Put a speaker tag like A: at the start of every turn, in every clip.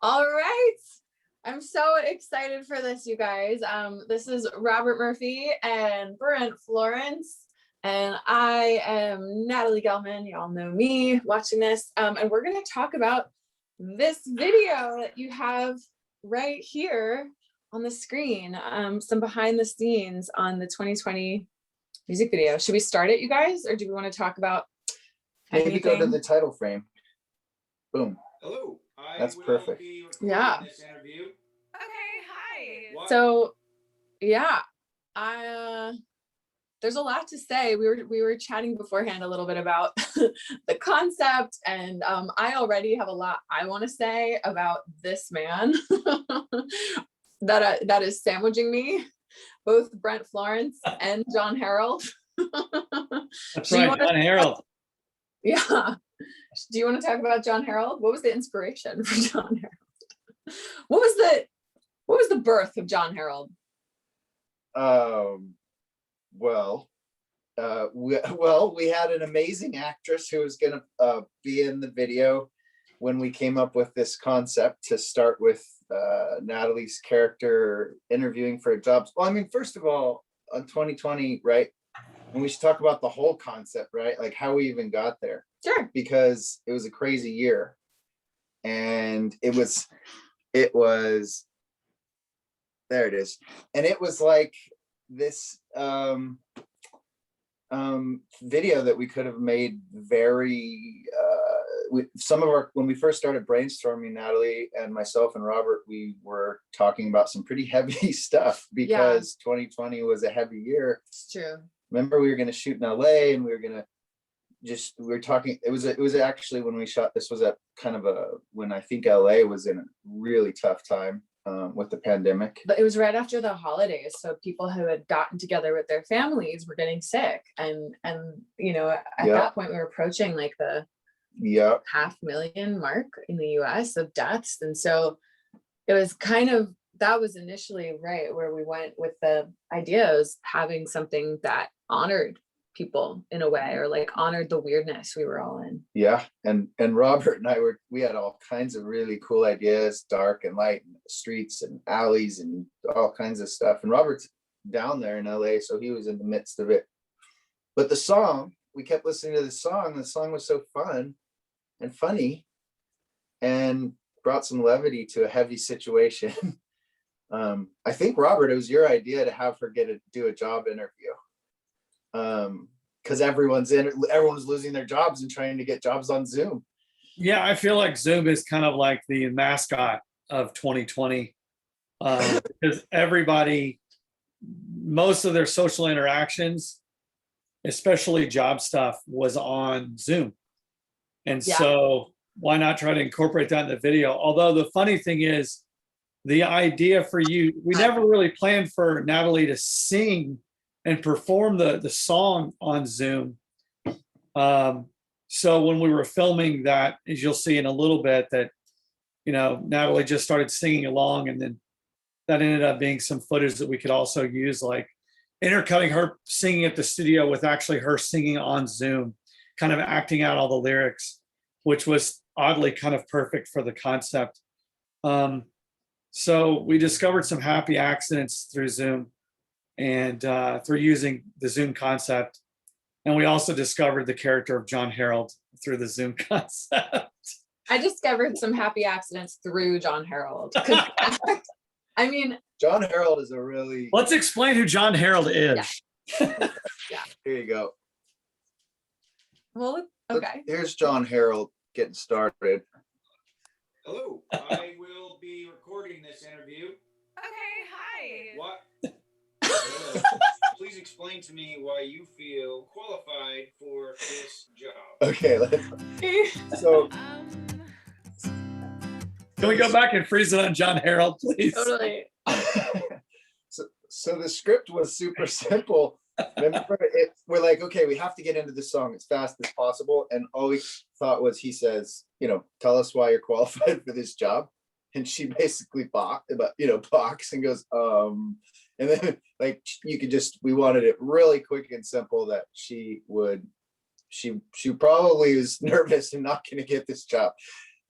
A: All right. I'm so excited for this, you guys. This is Robert Murphy and Brent Florence, and I am Natalie Gelman. Y'all know me watching this. And we're going to talk about this video that you have right here on the screen, some behind the scenes on the 2020 music video. Should we start it, you guys, or do we want to talk about anything?
B: Maybe go to the title frame. Boom.
C: Hello.
B: That's perfect.
A: Yeah.
C: This interview.
A: Okay, hi.
C: What?
A: So, yeah, there's a lot to say. We were chatting beforehand a little bit about the concept, and I already have a lot I want to say about this man that is sandwiching me, both Brent Florence and John Harold.
D: That's right, John Harold.
A: Yeah. Do you want to talk about John Harold? What was the inspiration for John Harold? What was the birth of John Harold?
B: We had an amazing actress who was going to be in the video when we came up with this concept to start with Natalie's character interviewing for jobs. Well, I mean, first of all, on 2020, right? And we should talk about the whole concept, right? Like how we even got there.
A: Sure.
B: Because it was a crazy year. And it was, there it is. And it was like this video that we could have made very, when we first started brainstorming, Natalie and myself and Robert, we were talking about some pretty heavy stuff because 2020 was a heavy year.
A: It's true.
B: Remember, we were going to shoot in LA, and we were talking. It was actually when we shot this was at kind of when I think LA was in a really tough time with the pandemic.
A: But it was right after the holidays, so people who had gotten together with their families were getting sick, and you know, at that point we were approaching like the 500,000 mark in the US of deaths, and so it was kind of, that was initially right where we went with the ideas, having something that honored people in a way, or like honored the weirdness we were all in.
B: Yeah, and Robert and I we had all kinds of really cool ideas, dark and light, and streets and alleys and all kinds of stuff. And Robert's down there in LA, so he was in the midst of it. But the song, we kept listening to the song. The song was so fun and funny, and brought some levity to a heavy situation. I think, Robert, it was your idea to have her do a job interview. Because everyone's losing their jobs and trying to get jobs on Zoom.
D: Yeah, I feel like Zoom is kind of like the mascot of 2020, because everybody, most of their social interactions, especially job stuff, was on Zoom. And so why not try to incorporate that in the video? Although the funny thing is, the idea for you, we never really planned for Natalie to sing and perform the song on Zoom. So when we were filming that, as you'll see in a little bit, that, you know, Natalie just started singing along, and then that ended up being some footage that we could also use, like intercutting her singing at the studio with actually her singing on Zoom, kind of acting out all the lyrics, which was oddly kind of perfect for the concept. So we discovered some happy accidents through Zoom, and through using the Zoom concept. And we also discovered the character of John Harold through the Zoom concept.
A: I discovered some happy accidents through John Harold. I mean,
B: John Harold is a really...
D: Let's explain who John Harold is.
A: Yeah.
B: Here you go.
A: Well, okay.
B: Here's John Harold getting started.
C: Hello. I will be recording this interview.
A: Okay, hi.
C: What? Please explain to me why you feel qualified for this job.
B: Okay, so
D: can we go back and freeze it on John Harold, please?
A: Totally.
B: So the script was super simple. Remember, we're like, okay, we have to get into the song as fast as possible. And all we thought was, he says, you know, tell us why you're qualified for this job. And she basically balks and goes, and then like we wanted it really quick and simple, that she probably was nervous and not going to get this job.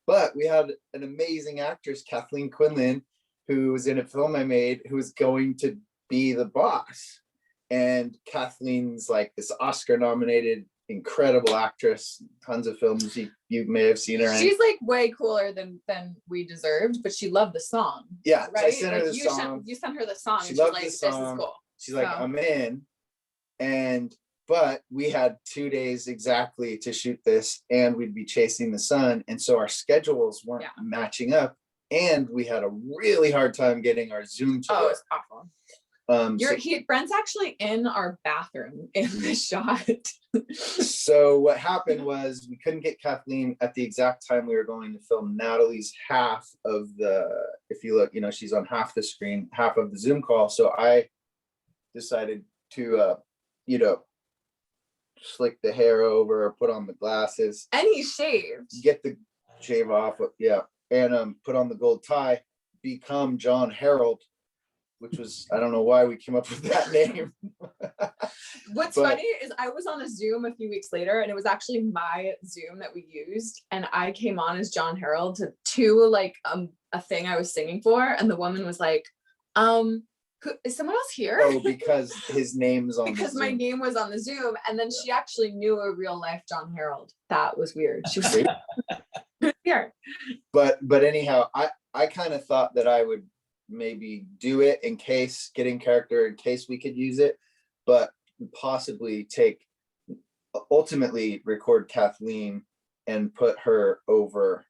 B: But we had an amazing actress, Kathleen Quinlan, who was in a film I made, who was going to be the boss. And Kathleen's like this Oscar-nominated, incredible actress. Tons of films you may have seen her in.
A: She's like way cooler than we deserved, but she loved the song.
B: Yeah,
A: right.
B: I sent her
A: like
B: the
A: you
B: song.
A: you sent her the song.
B: She
A: and
B: loved
A: she's like,
B: the
A: "This
B: song.
A: is cool."
B: She's like, I'm in. But we had 2 days exactly to shoot this, and we'd be chasing the sun. And so our schedules weren't matching up. And we had a really hard time getting our Zoom to work.
A: It's awful. Brent's actually in our bathroom in the shot.
B: So what happened was we couldn't get Kathleen at the exact time we were going to film Natalie's half of if you look, she's on half the screen, half of the Zoom call. So I decided to, slick the hair over or put on the glasses.
A: And he shaved.
B: Get the shave off, and put on the gold tie, become John Harold, which was, I don't know why we came up with that name.
A: What's funny is I was on a Zoom a few weeks later, and it was actually my Zoom that we used, and I came on as John Harold to like a thing I was singing for, and the woman was like, who, is someone else here?
B: Oh, because his name's on
A: because
B: the
A: my
B: Zoom.
A: name was on the Zoom, and then she actually knew a real life John Harold. That was weird. She was here.
B: But anyhow, I kind of thought that I would maybe do it in case we could use it, but possibly ultimately record Kathleen and put her over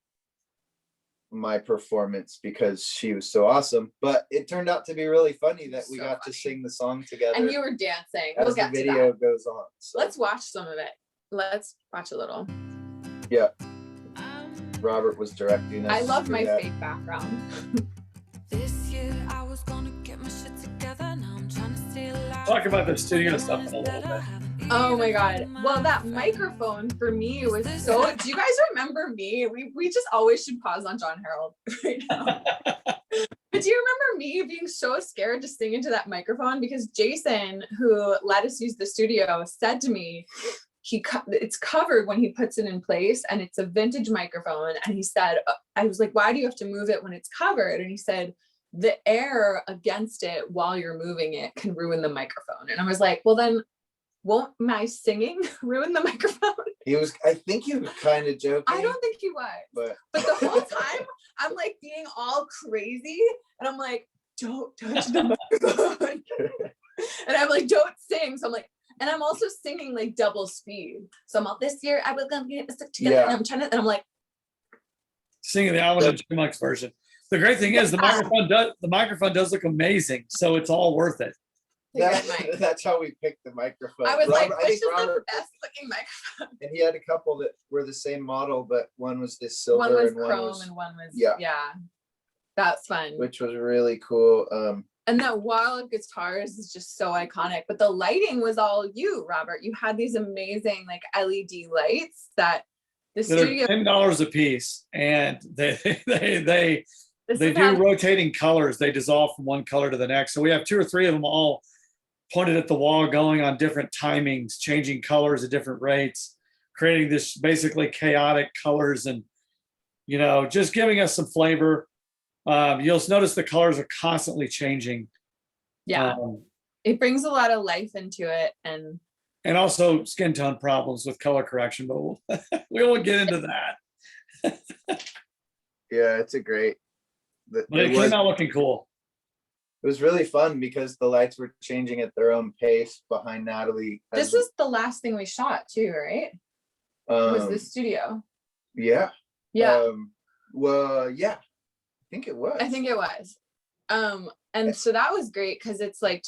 B: my performance because she was so awesome. But it turned out to be really funny that we got to sing the song together,
A: and you were dancing
B: as the video goes on. So.
A: Let's watch some of it. Let's watch a little.
B: Yeah, Robert was directing us.
A: I love my fake background.
E: This year I was gonna get my shit together. Now I'm trying to stay alive.
D: Talk about the studio stuff in a little bit.
A: Oh my God. Well, that microphone for me was so, do you guys remember me? We just always should pause on John Harold right now. But do you remember me being so scared to sing into that microphone? Because Jason, who let us use the studio, said to me, it's covered when he puts it in place, and it's a vintage microphone. And he said, I was like, why do you have to move it when it's covered? And he said, the air against it while you're moving it can ruin the microphone. And I was like, well, then won't my singing ruin the microphone?
B: I think he was kind of joking.
A: I don't think he was. But the whole time I'm like being all crazy, and I'm like, don't touch the microphone. And I'm like, don't sing. So I'm like, and I'm also singing like double speed. So I'm like, this year I was gonna get this together. Yeah. And I'm trying to, and I'm like
D: singing the Alvin and Chipmunks version. The great thing is the microphone does look amazing, so it's all worth it.
B: That's how we picked the microphone.
A: I was like, this is the best looking microphone.
B: And he had a couple that were the same model, but one was this silver,
A: one was
B: and
A: chrome, and one was yeah. That's fun.
B: Which was really cool.
A: And that wall of guitars is just so iconic. But the lighting was all you, Robert. You had these amazing like LED lights that the studio
D: $10 a piece, and they do rotating colors. They dissolve from one color to the next. So we have 2 or 3 of them all pointed at the wall, going on different timings, changing colors at different rates, creating this basically chaotic colors, and just giving us some flavor. You'll notice the colors are constantly changing.
A: Yeah, it brings a lot of life into it, and
D: also skin tone problems with color correction, but we won't get into that.
B: Yeah, it's a great.
D: But it came out looking cool.
B: It was really fun because the lights were changing at their own pace behind Natalie.
A: This is the last thing we shot too, right? Was the studio?
B: Yeah.
A: Yeah.
B: Well, yeah. I think it was.
A: And so that was great because it's like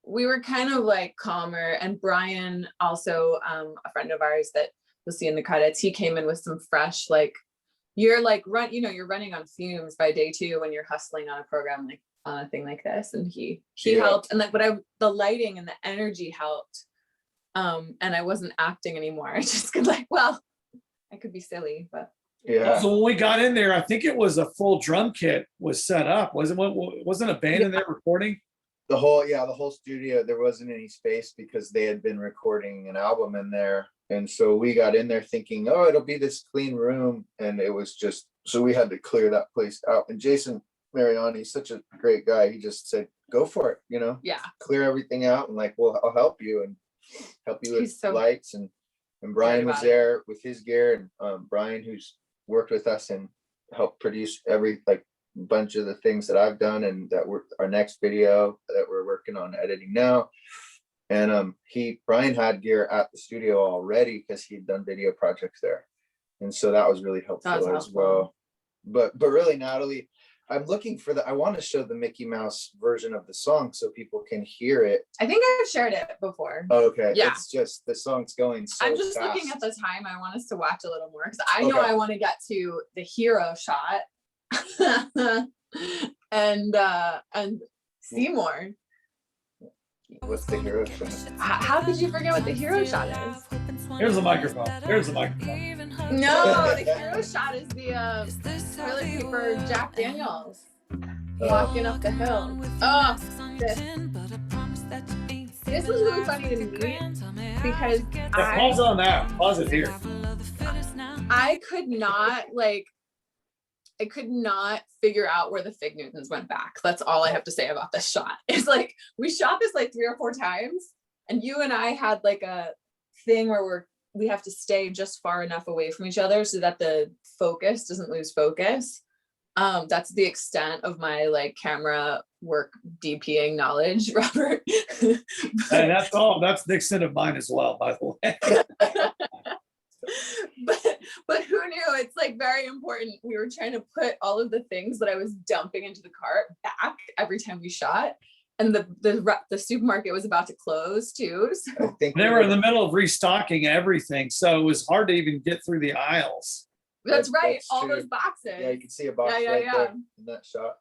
A: we were kind of like calmer. And Brian, also a friend of ours that you'll see in the credits, he came in with some fresh, like, you're like you're running on fumes by day 2 when you're hustling on a program, like on a thing like this. And he helped, and like the lighting and the energy helped. And I wasn't acting anymore. I just could I could be silly, but
B: yeah.
D: So when we got in there, I think it was a full drum kit was set up. Wasn't a band in there recording?
B: The whole studio, there wasn't any space because they had been recording an album in there. And so we got in there thinking, oh, it'll be this clean room. And it was just so we had to clear that place out. And Jason Mariani, such a great guy. He just said, "Go for it,"
A: Yeah.
B: clear everything out. And like, well, I'll help you and help you with
A: He's so
B: lights. And Brian was
A: about it.
B: there with his gear, and Brian, who's worked with us and helped produce every bunch of the things that I've done and that we're our next video that we're working on editing now. And Brian had gear at the studio already because he'd done video projects there. And so that was really helpful as well. But really, Natalie, I'm looking for I want to show the Mickey Mouse version of the song so people can hear it.
A: I think I've shared it before.
B: Okay.
A: Yeah.
B: It's just the song's going so
A: I'm just
B: fast.
A: looking at the time. I want us to watch a little more because I know I want to get to the hero shot and Seymour.
B: What's the hero shot?
A: How could you forget what the hero shot is?
D: Here's the microphone. Here's the microphone.
A: No, the hero shot is the toilet paper Jack Daniels walking up the hill. Oh, this was really funny to me because
D: Pause on that. Pause it here.
A: I could not figure out where the Fig Newtons went back. That's all I have to say about this shot. It's like we shot this like 3 or 4 times, and you and I had like a thing where we have to stay just far enough away from each other so that the focus doesn't lose focus. That's the extent of my like camera work DPing knowledge, Robert.
D: And that's all. That's the extent of mine as well, by the way.
A: but who knew? It's like very important. We were trying to put all of the things that I was dumping into the cart back every time we shot, and the supermarket was about to close too. So
B: I think
D: They were in the middle of restocking everything, so it was hard to even get through the aisles.
A: that's right.
B: that's
A: All
B: true.
A: those boxes.
B: Yeah, you can see a box
A: Yeah,
B: right
A: yeah.
B: there in that shot.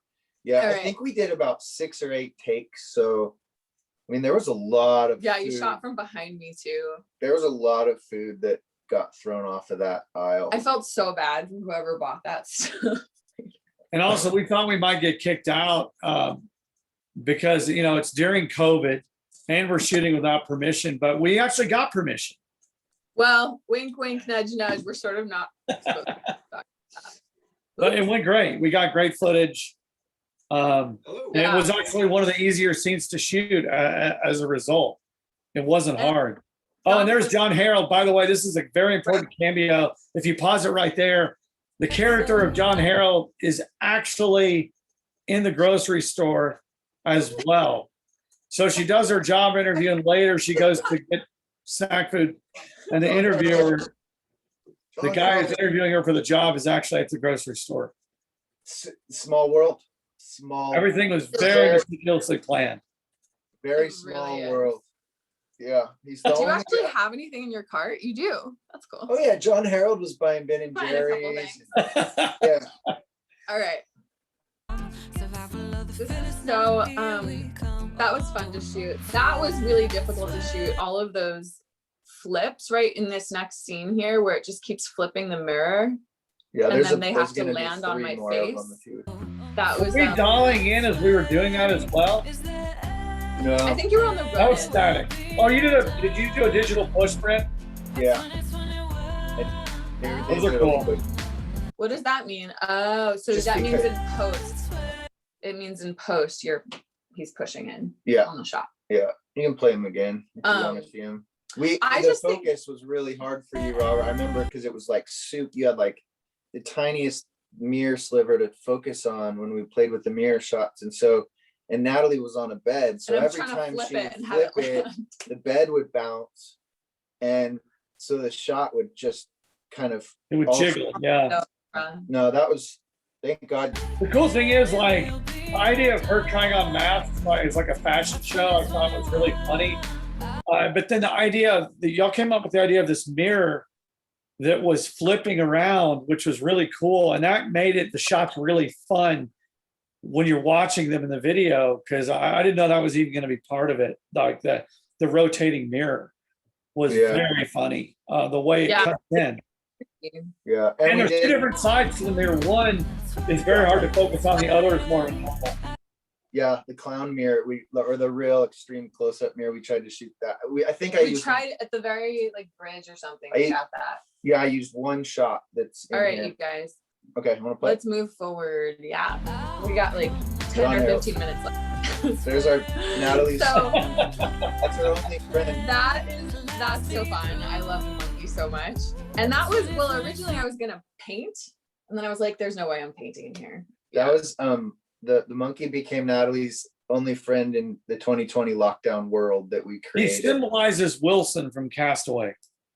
B: Yeah,
A: All
B: I
A: right.
B: think we did about 6 or 8 takes. So, I mean, there was a lot of
A: Yeah, you
B: food.
A: shot from behind me too.
B: There was a lot of food that got thrown off of that aisle.
A: I felt so bad for whoever bought that stuff.
D: And also, we thought we might get kicked out because, it's during COVID and we're shooting without permission, but we actually got permission.
A: Well, wink, wink, nudge, nudge. We're sort of not supposed to talk about that.
D: But it went great. We got great footage.
C: Hello.
D: And it was actually one of the easier scenes to shoot as a result. It wasn't hard. Oh, and there's John Harold. By the way, this is a very important cameo. If you pause it right there, the character of John Harold is actually in the grocery store as well. So she does her job interview, and later she goes to get snack food. And the interviewer, the guy who's interviewing her for the job, is actually at the grocery store.
B: Small world. Small.
D: Everything was very meticulously planned.
B: Very
A: It
B: small
A: really is.
B: world. Yeah, he's the
A: Do you
B: only
A: actually
B: guy.
A: have anything in your cart? You do. That's cool.
B: Oh yeah, John Harold was buying Ben and
A: Buying a couple
B: Jerry's.
A: things.
B: Yeah.
A: All right. So that was fun to shoot. That was really difficult to shoot. All of those flips right in this next scene here where it just keeps flipping the mirror.
B: Yeah,
A: And
B: there's
A: then they
B: there's
A: have to
B: gonna be
A: land on
B: 3
A: my
B: more of
A: face.
B: them, too.
A: That was
D: We dialing in as we were doing that as well.
B: No.
A: I think you were on the
D: That was
A: road.
D: static. Oh, did you do a digital push, Brent?
B: Yeah.
D: Those are cool.
A: What does that mean? Oh, so
B: Just
A: that means
B: because-
A: in post. It means in post he's pushing in
B: Yeah,
A: on the shot.
B: yeah. You can play him again if you want to see him. The focus was really hard for you, Robert. I remember because it was like soup. You had like the tiniest mirror sliver to focus on when we played with the mirror shots, and Natalie was on a bed, so
A: And I'm
B: every
A: trying to
B: time
A: flip
B: she
A: it
B: would
A: and have
B: flip it,
A: land.
B: the bed would bounce, and so the shot would just kind of.
D: It would
B: Also-
D: jiggle, yeah.
B: No, that was. Thank God.
D: The cool thing is, like, the idea of her trying on masks is like a fashion show. I thought was really funny. But then the idea that y'all came up with the idea of this mirror that was flipping around, which was really cool, and that made the shots really fun when you're watching them in the video, because I didn't know that was even going to be part of it. Like the rotating mirror was very funny. The way it cut in.
B: Yeah,
D: And
B: we
D: there's 2 different sides to the mirror. One is very hard to focus on. The other is more normal.
B: Yeah, the clown mirror, or the real extreme close-up mirror. We tried to shoot that. I think I
A: We
B: used.
A: tried at the very like bridge or something.
B: I-
A: We got that.
B: Yeah, I used one shot. That's.
A: All right, you guys.
B: Okay, you want to play?
A: Let's move forward. Yeah, we got like 10
B: on
A: or
B: there.
A: 15 minutes left.
B: There's our Natalie's.
A: So
B: That's our only friend.
A: that's so fun. I love the monkey so much. And that was, well, originally I was gonna paint, and then I was like, there's no way I'm painting in here.
B: That was the monkey became Natalie's only friend in the 2020 lockdown world that we
D: He
B: created.
D: symbolizes Wilson from Castaway.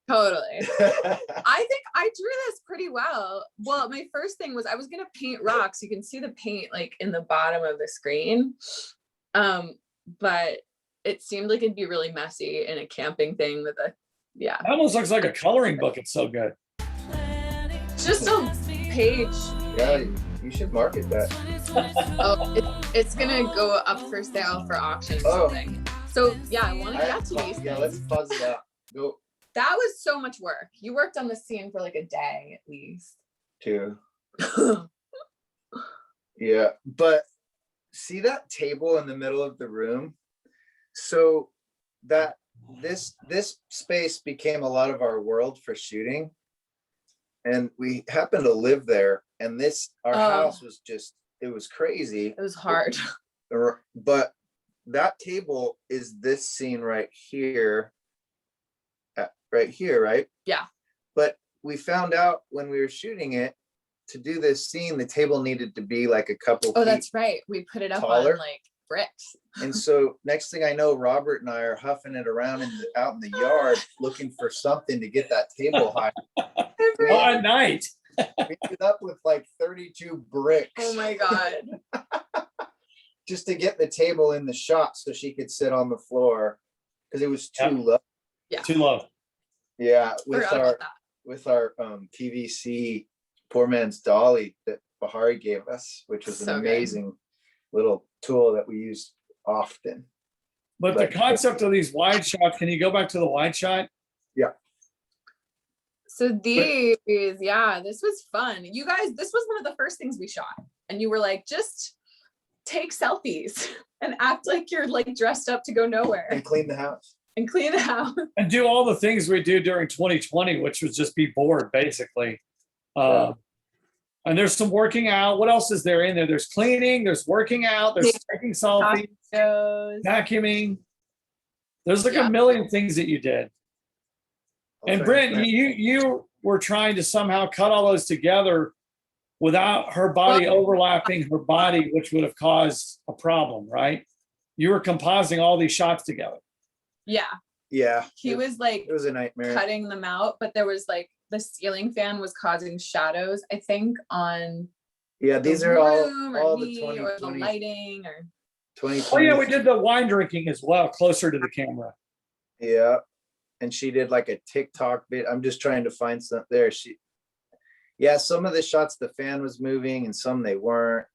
A: Totally. I think I drew this pretty well. Well, my first thing was I was gonna paint rocks. You can see the paint like in the bottom of the screen. But it seemed like it'd be really messy in a camping thing with a, yeah.
D: It almost looks like a coloring book. It's so good.
A: It's just a page.
B: Yeah, you should market that.
A: Oh, it's gonna go up for sale for auction or
B: Oh.
A: something. So yeah, I want to get to these.
B: Yeah, let's pause it out. Go
A: That was so much work. You worked on the scene for like a day at least.
B: to. Yeah, but see that table in the middle of the room? So that this space became a lot of our world for shooting. And we happened to live there, and our house was just, it was crazy.
A: It was hard.
B: But that table is this scene right here. Right here, right?
A: Yeah.
B: But we found out when we were shooting it, to do this scene, the table needed to be like a couple
A: Oh,
B: feet.
A: that's right. We put it up
B: taller.
A: on like bricks.
B: And so next thing I know, Robert and I are huffing it around out in the yard looking for something to get that table high.
D: Well, at night.
B: We ended up with like 32 bricks.
A: Oh my God.
B: Just to get the table in the shot so she could sit on the floor because it was too
D: Yep.
B: low.
A: Yeah.
D: Too low.
B: Yeah,
A: Forgot about that.
B: with our PVC poor man's dolly that Bahari gave us, which was
A: So
B: an
A: good.
B: amazing little tool that we use often.
D: But the
B: Right.
D: concept of these wide shots, can you go back to the wide shot?
A: So these, yeah, this was fun. You guys, this was one of the first things we shot. And you were like, just take selfies and act like you're like dressed up to go nowhere
B: And clean the house.
A: and clean the house.
D: And do all the things we do during 2020, which was just be bored, basically.
B: Yeah.
D: And there's some working out. What else is there in there? There's cleaning, there's working out, there's taking selfies,
A: Shows.
D: vacuuming. There's like
A: Yeah.
D: a million things that you did.
B: I'll
D: And
B: try
D: Brent,
B: to-
D: you were trying to somehow cut all those together without her body overlapping her body, which would have caused a problem, right? You were compositing all these shots together.
A: Yeah.
B: Yeah.
A: He was like
B: It was a nightmare.
A: cutting them out, but there was like the ceiling fan was causing shadows, I think, on
B: Yeah,
A: the
B: these are
A: room
B: all
A: or
B: the
A: me or the
B: 2020.
A: lighting or
B: 2020.
D: Oh yeah, we did the wine drinking as well, closer to the camera.
B: Yeah. And she did like a TikTok bit. I'm just trying to find something there. Yeah, some of the shots the fan was moving and some they weren't.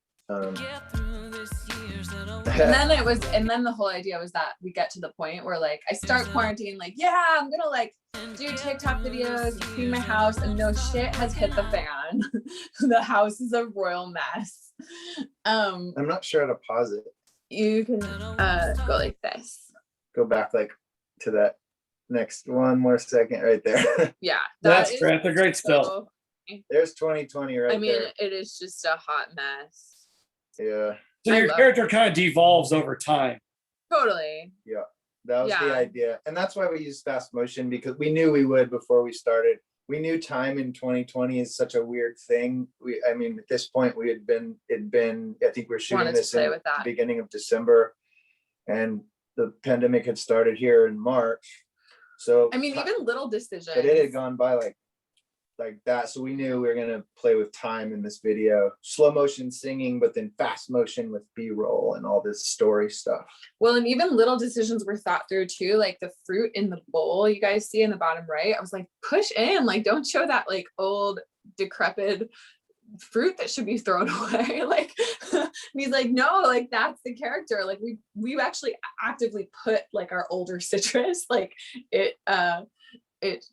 A: and then the whole idea was that we get to the point where like I start quarantine, like, yeah, I'm gonna like do TikTok videos and clean my house, and no shit has hit the fan. The house is a royal mess.
B: I'm not sure how to pause it.
A: You can go like this.
B: Go back like to that next one more second right there.
A: Yeah,
D: That's
A: is
D: great. That's a great still.
A: so-
B: There's 2020 right
A: I mean,
B: there.
A: it is just a hot mess.
B: Yeah,
D: So
A: I
D: your
A: love
D: character kind of devolves over time.
A: Totally.
B: that was the
A: Yeah.
B: idea. And that's why we used fast motion, because we knew we would before we started. We knew time in 2020 is such a weird thing. I mean, at this point I think we're shooting
A: Wanted to
B: this in
A: play
B: the
A: with that.
B: beginning of December, and the pandemic had started here in March. So
A: I mean, even little decisions.
B: but it had gone by like that. So we knew we were gonna play with time in this video. Slow motion singing, but then fast motion with B-roll and all this story stuff.
A: Well, and even little decisions were thought through too, like the fruit in the bowl you guys see in the bottom right. I was like, push in, like don't show that like old decrepit fruit that should be thrown away. Like and he's like, no, like that's the character. Like we actually actively put like our older citrus, like it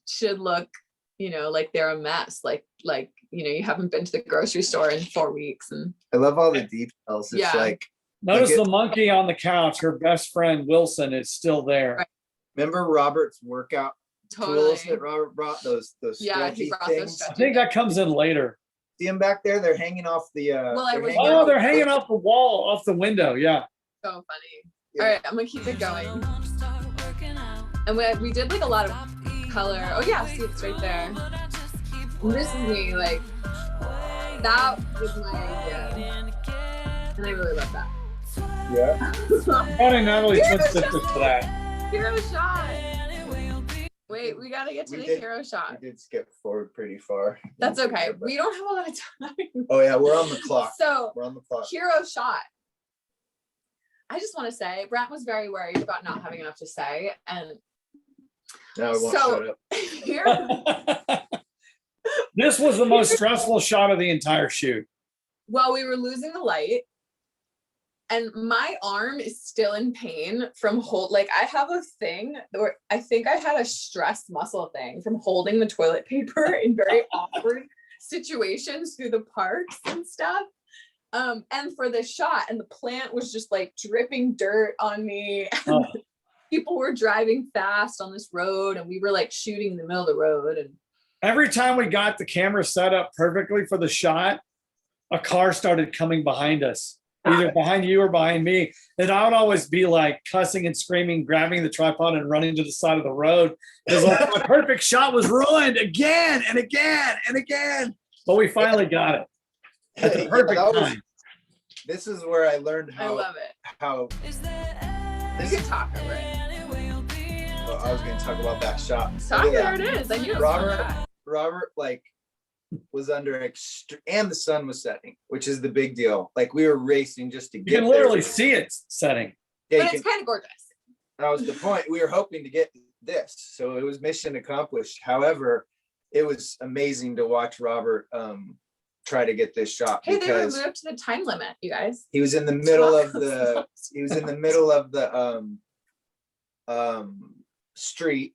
A: should look, like they're a mess, like you haven't been to the grocery store in 4 weeks. And
B: I love all the details. It's
A: Yeah.
B: like,
D: Notice
B: Like
D: the monkey on the couch. Her best friend Wilson is still there.
A: Right.
B: remember Robert's workout
A: totally.
B: tools that Robert brought, those
A: Yeah, he
B: stretchy
A: brought those
B: things?
D: I think that comes in later.
B: See them back there? They're hanging off the.
A: Well, I was-
D: Oh, they're hanging off the wall, off the window. Yeah.
A: So funny.
B: Yeah.
A: All right, I'm gonna keep it going. And we did like a lot of color. Oh yeah, see it's right there. And this is me, like that was my idea. And I really love that.
B: Yeah.
D: Probably Natalie
A: Hero
D: twin sisters for that.
A: Hero shot. Wait, we gotta get to the hero shot.
B: We did skip forward pretty far.
A: That's okay. We don't have a lot of time.
B: Oh yeah, we're on the clock.
A: So
B: We're on the clock.
A: hero shot. I just want to say, Brent was very worried about not having enough to say, and
B: Now we won't
A: so-
B: shut up.
A: here,
D: This was the most stressful shot of the entire shoot.
A: well, we were losing the light, and my arm is still in pain from like I have a thing where I think I had a stress muscle thing from holding the toilet paper in very awkward situations through the parks and stuff. And for the shot, and the plant was just like dripping dirt on me. And
D: Oh.
A: people were driving fast on this road, and we were like shooting in the middle of the road. And
D: Every time we got the camera set up perfectly for the shot, a car started coming behind us, either behind you or behind me. And I would always be like cussing and screaming, grabbing the tripod and running to the side of the road. Because like, my perfect shot was ruined again and again and again. But we finally got it at the
B: Yeah,
D: perfect
B: that was-
D: time.
B: This is where I learned
A: I love it.
B: how
A: You can talk over it.
B: well, I was going to talk about that shot.
A: Talk,
B: Look
A: there
B: at
A: it is. I knew it was
B: Robert-
A: coming back.
B: Robert like was under and the sun was setting, which is the big deal. Like we were racing just to
D: You
B: get
D: can
B: there.
D: literally see it setting.
B: Yeah, you
A: But
B: can-
A: it's kind of gorgeous.
B: that was the point. We were hoping to get this, so it was mission accomplished. However, it was amazing to watch Robert try to get this shot
A: Hey, they
B: because
A: removed the time limit, you guys.
B: he was in the middle of the street,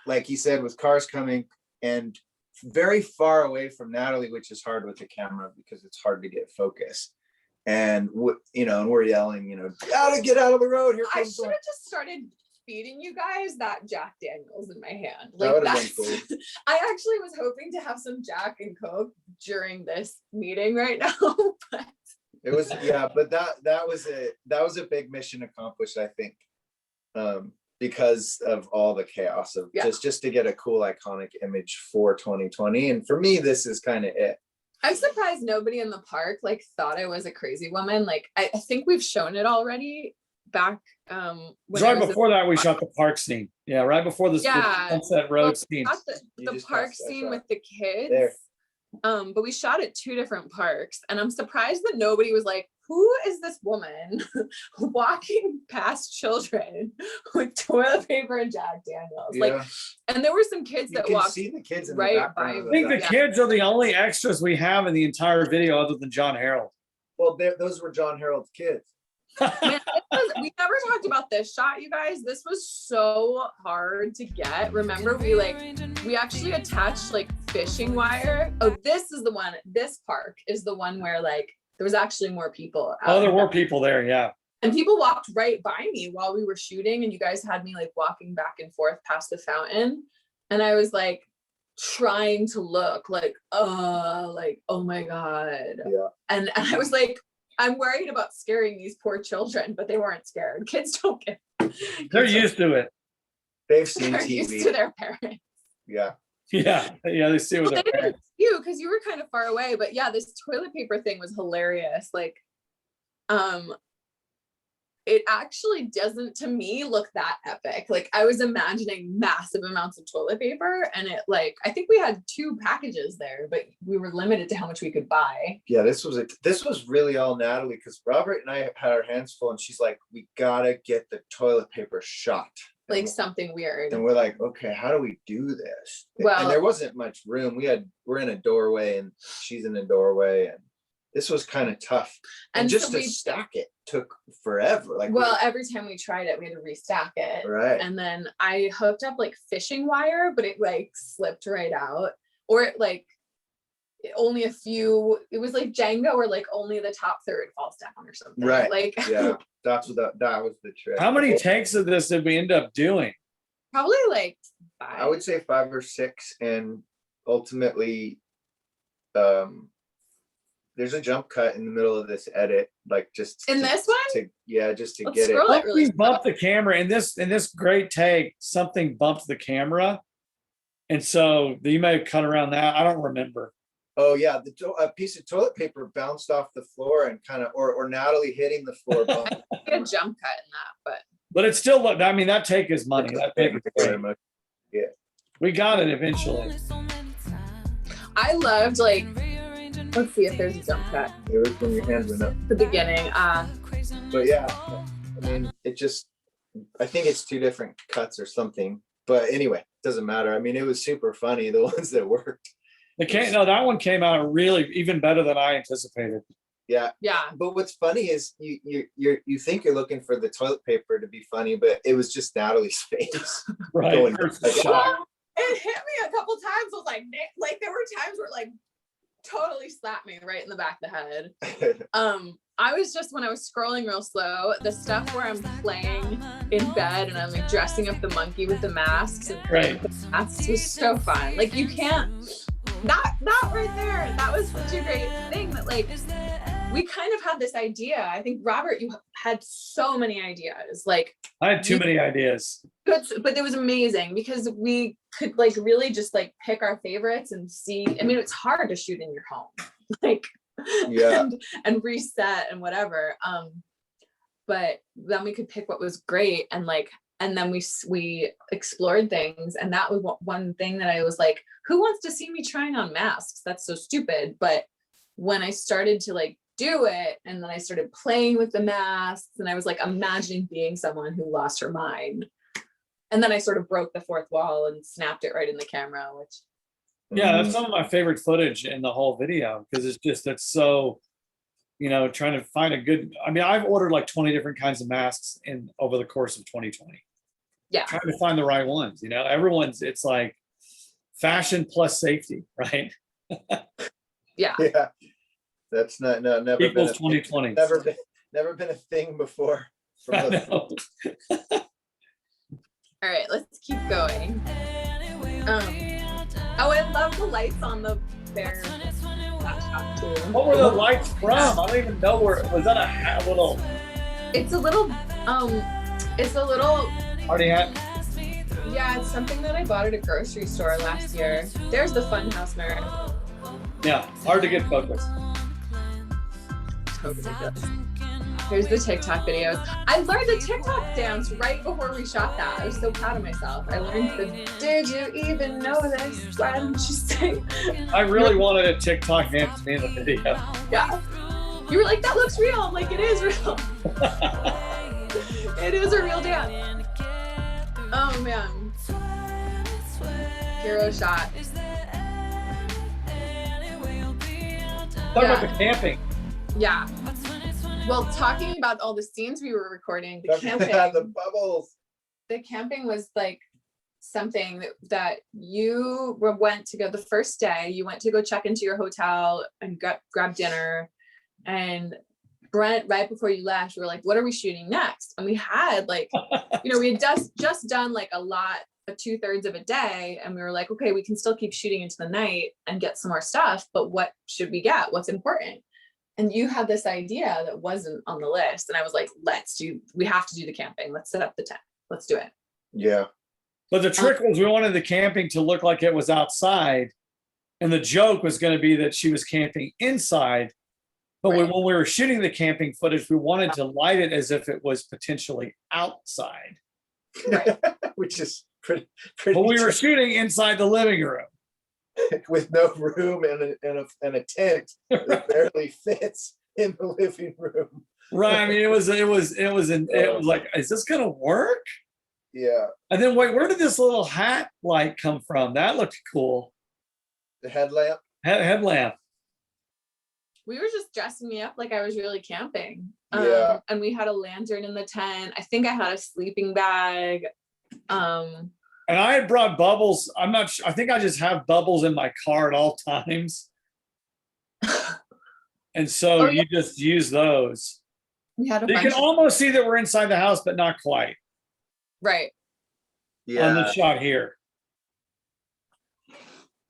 B: like he said, with cars coming and very far away from Natalie, which is hard with the camera because it's hard to get focus. And and we're yelling, gotta get out of the road. Here
A: I
B: comes
A: should
B: one.
A: have just started feeding you guys that Jack Daniels in my hand.
B: That
A: Like
B: would've been
A: that's
B: cool.
A: I actually was hoping to have some Jack and Coke during this meeting right now. But
B: It was, yeah, but that was a big mission accomplished, I think. Because of all the chaos of
A: Yeah.
B: just to get a cool iconic image for 2020. And for me, this is kind of it.
A: I'm surprised nobody in the park like thought I was a crazy woman. Like I think we've shown it already back when I
D: Right
A: was
D: before that, we shot the park scene. Yeah, right before the
A: Yeah.
D: Sunset Road scene.
A: Got
B: You
A: the
B: just
A: park
B: passed that
A: scene
B: shot.
A: with the kids.
B: There.
A: But we shot at 2 different parks, and I'm surprised that nobody was like, who is this woman walking past children with toilet paper and Jack Daniels? Like,
B: Yeah.
A: and there were some kids
B: You
A: that
B: can
A: walked
B: see the kids in
A: right
B: the background.
A: by
B: of
D: I think the
A: Yeah.
D: kids are the only extras we have in the entire video other than John Harold.
B: Well, those were John Harold's kids.
A: Man, we never talked about this shot, you guys. This was so hard to get. Remember, we actually attached like fishing wire. Oh, this is the one. This park is the one where like there was actually more people.
D: Oh, there
A: and
D: were
A: about.
D: people there. Yeah.
A: And people walked right by me while we were shooting, and you guys had me like walking back and forth past the fountain, and I was like trying to look like oh my god.
B: Yeah.
A: And I was like, I'm worried about scaring these poor children, but they weren't scared. Kids don't get.
D: They're used to it.
B: They've seen
A: They're used to
B: TV.
A: their parents.
B: Yeah.
D: Yeah. Yeah. They see it with
A: Well,
D: their
A: they didn't
D: parents.
A: see you because you were kind of far away. But yeah, this toilet paper thing was hilarious. Like, it actually doesn't to me look that epic. Like I was imagining massive amounts of toilet paper, and it like I think we had 2 packages there, but we were limited to how much we could buy.
B: Yeah, this was really all Natalie because Robert and I had our hands full, and she's like, "We gotta get the toilet paper shot."
A: Like something weird.
B: And we're like, "Okay, how do we do this?"
A: Well-
B: and there wasn't much room. We're in a doorway, and she's in a doorway, and this was kind of tough. And
A: And
B: just
A: so
B: to
A: we-
B: stack it took forever. Like,
A: Well, every time we tried it, we had to restack it.
B: right.
A: And then I hooked up like fishing wire, but it like slipped right out. Or it like only a few, it was like Jenga where like only the top third falls down or something.
B: Right.
A: Like
B: Yeah, that was the trick.
D: How many takes of this did we end up doing?
A: probably like 5.
B: I would say 5 or 6, and ultimately, there's a jump cut in the middle of this edit, like just
A: In this one?
B: just to
A: Let's
B: get it.
A: scroll it really
D: Something bumped the camera in this great take. Something bumped the camera, and so you may have cut around that. I don't remember.
B: Oh yeah, a piece of toilet paper bounced off the floor and kind of, or Natalie hitting the floor. Bumped.
A: a jump cut in that,
D: But it still looked. I mean, that take is money. That take is
B: Very
D: great.
B: much. Yeah.
D: We got it eventually.
A: I loved like, let's see if there's a jump cut.
B: It was when your hands went up.
A: The beginning.
B: But yeah, I mean, I think it's two different cuts or something. But anyway, doesn't matter. I mean, it was super funny, the ones that worked.
D: That one came out really even better than I anticipated.
B: Yeah.
A: Yeah.
B: But what's funny is you think you're looking for the toilet paper to be funny, but it was just Natalie's face.
D: Right.
B: Going
A: Well, it hit me a couple times. I was like there were times where like totally slapped me right in the back of the head. I was just, when I was scrolling real slow, the stuff where I'm playing in bed and I'm like dressing up the monkey with the masks and
D: Right.
A: the masks was so fun. Like you can't, not right there. That was such a great thing that like we kind of had this idea. I think Robert, you had so many ideas. Like
D: I had too many ideas.
A: but it was amazing because we could like really just like pick our favorites and see. I mean, it's hard to shoot in your home, like
B: Yeah.
A: and reset and whatever. But then we could pick what was great and then we explored things, and that was one thing that I was like, who wants to see me trying on masks? That's so stupid. But when I started to like do it, and then I started playing with the masks, and I was like imagining being someone who lost her mind. And then I sort of broke the fourth wall and snapped it right in the camera, which.
D: Yeah, that's some of my favorite footage in the whole video because it's so, trying to find a good. I mean, I've ordered like 20 different kinds of masks over the course of 2020.
A: Yeah.
D: Trying to find the right ones. It's like fashion plus safety, right?
A: Yeah.
B: Yeah. That's never
D: Equals
B: been
D: 2020.
B: never been a thing before.
D: I know.
A: All right, let's keep going. I love the lights on the bear.
D: What were the lights from? I don't even know where. Was that a little
A: It's a little
D: party hat?
A: yeah, it's something that I bought at a grocery store last year. There's the Funhouse nerd.
D: Yeah, hard to get focused.
A: Totally ridiculous. Here's the TikTok videos. I learned the TikTok dance right before we shot that. I was so proud of myself. I learned the "Did you even know this?" Why didn't you say?
D: I really wanted a TikTok dance to be in the video.
A: Yeah. You were like, that looks real. I'm like, it is real. It is a real dance. Oh man. Hero shot.
D: Talk about the camping.
A: Yeah. Well, talking about all the scenes we were recording, the camping.
B: The bubbles.
A: The camping was like something that you went to go the first day. You went to go check into your hotel and grab dinner. And Brent, right before you left, we were like, what are we shooting next? And we had like, we had just done like a 2/3 of a day. And we were like, okay, we can still keep shooting into the night and get some more stuff. But what should we get? What's important? And you had this idea that wasn't on the list. And I was like, we have to do the camping. Let's set up the tent. Let's do it.
B: Yeah.
D: But the trick was we wanted the camping to look like it was outside. And the joke was going to be that she was camping inside. But
A: Right.
D: when we were shooting the camping footage, we wanted to light it as if it was potentially outside.
A: Right.
B: Which is pretty
D: But we were shooting inside the living room.
B: with no room and a tent that barely fits in the living room.
D: Right. I mean, it was like, is this going to work?
B: Yeah.
D: And then wait, where did this little hat light come from? That looked cool.
B: The headlamp.
D: Headlamp.
A: We were just dressing me up like I was really camping.
B: Yeah.
A: And we had a lantern in the tent. I think I had a sleeping bag.
D: And I had brought bubbles. I'm not sure. I think I just have bubbles in my car at all times. And so you just use those.
A: We had a
D: You
A: bunch
D: can almost see that we're inside the house, but not quite
A: right.
B: Yeah.
D: on the shot here.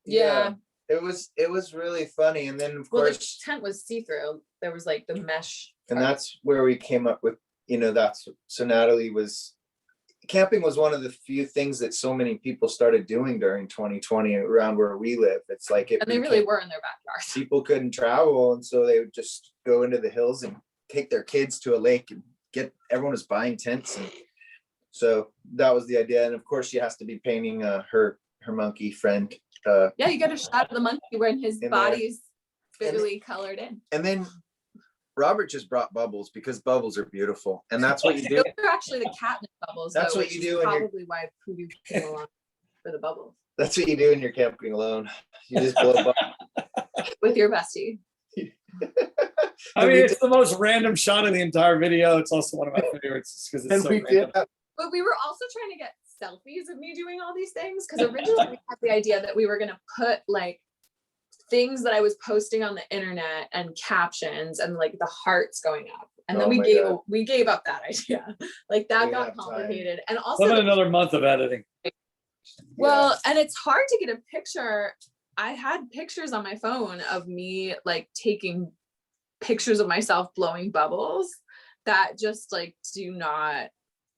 A: Yeah.
B: it was really funny. And then of
A: Well, the
B: course,
A: tent was see-through. There was like the mesh.
B: and
A: part.
B: that's where we came up with, that's, so Natalie was, camping was one of the few things that so many people started doing during 2020 around where we live. It's like
A: And they really were in their backyards.
B: people couldn't travel, and so they would just go into the hills and take their kids to a lake and everyone was buying tents, and so that was the idea. And of course she has to be painting her monkey friend,
A: Yeah, you get a shot of the monkey when his
B: In there.
A: body's vividly colored in.
B: and then Robert just brought bubbles because bubbles are beautiful, and that's what you do.
A: Those are actually the catnip bubbles.
B: That's
A: though,
B: what
A: which
B: you
A: is
B: do in your-
A: Probably why Pooh came along for the bubbles
B: That's what you do when you're camping alone. You just blow bubbles.
A: with your bestie.
D: I mean, it's the most random shot in the entire video. It's also one of my favorites because it's
B: And
D: so
B: we
D: random.
B: did.
A: But we were also trying to get selfies of me doing all these things because originally we had the idea that we were gonna put like things that I was posting on the internet and captions and like the hearts going up. And then
B: Oh
A: we
B: my
A: gave
B: God.
A: we gave up that idea. Like that
B: We
A: got
B: have time.
A: complicated. And also
D: Another
A: the-
D: another month of editing.
A: well, and it's hard to get a picture. I had pictures on my phone of me like taking pictures of myself blowing bubbles that just like do not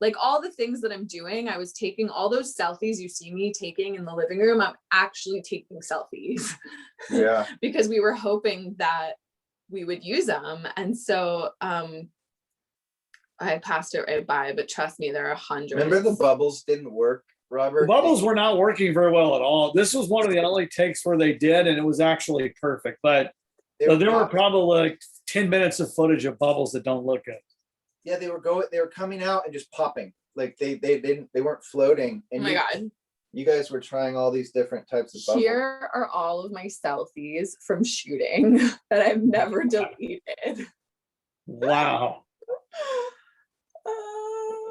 A: like all the things that I'm doing. I was taking all those selfies you see me taking in the living room. I'm actually taking selfies
B: Yeah.
A: because we were hoping that we would use them. And so I passed it right by, but trust me, there are hundreds.
B: Remember the bubbles didn't work, Robert?
D: The bubbles were not working very well at all. This was one of the only takes where they did, and it was actually perfect. But
B: They
D: there were
B: popping.
D: probably like 10 minutes of footage of bubbles that don't look good.
B: Yeah, they were coming out and just popping. Like they weren't floating.
A: Oh
B: And
A: my God.
B: you guys were trying all these different types of bubbles.
A: Here are all of my selfies from shooting that I've never deleted.
D: Wow.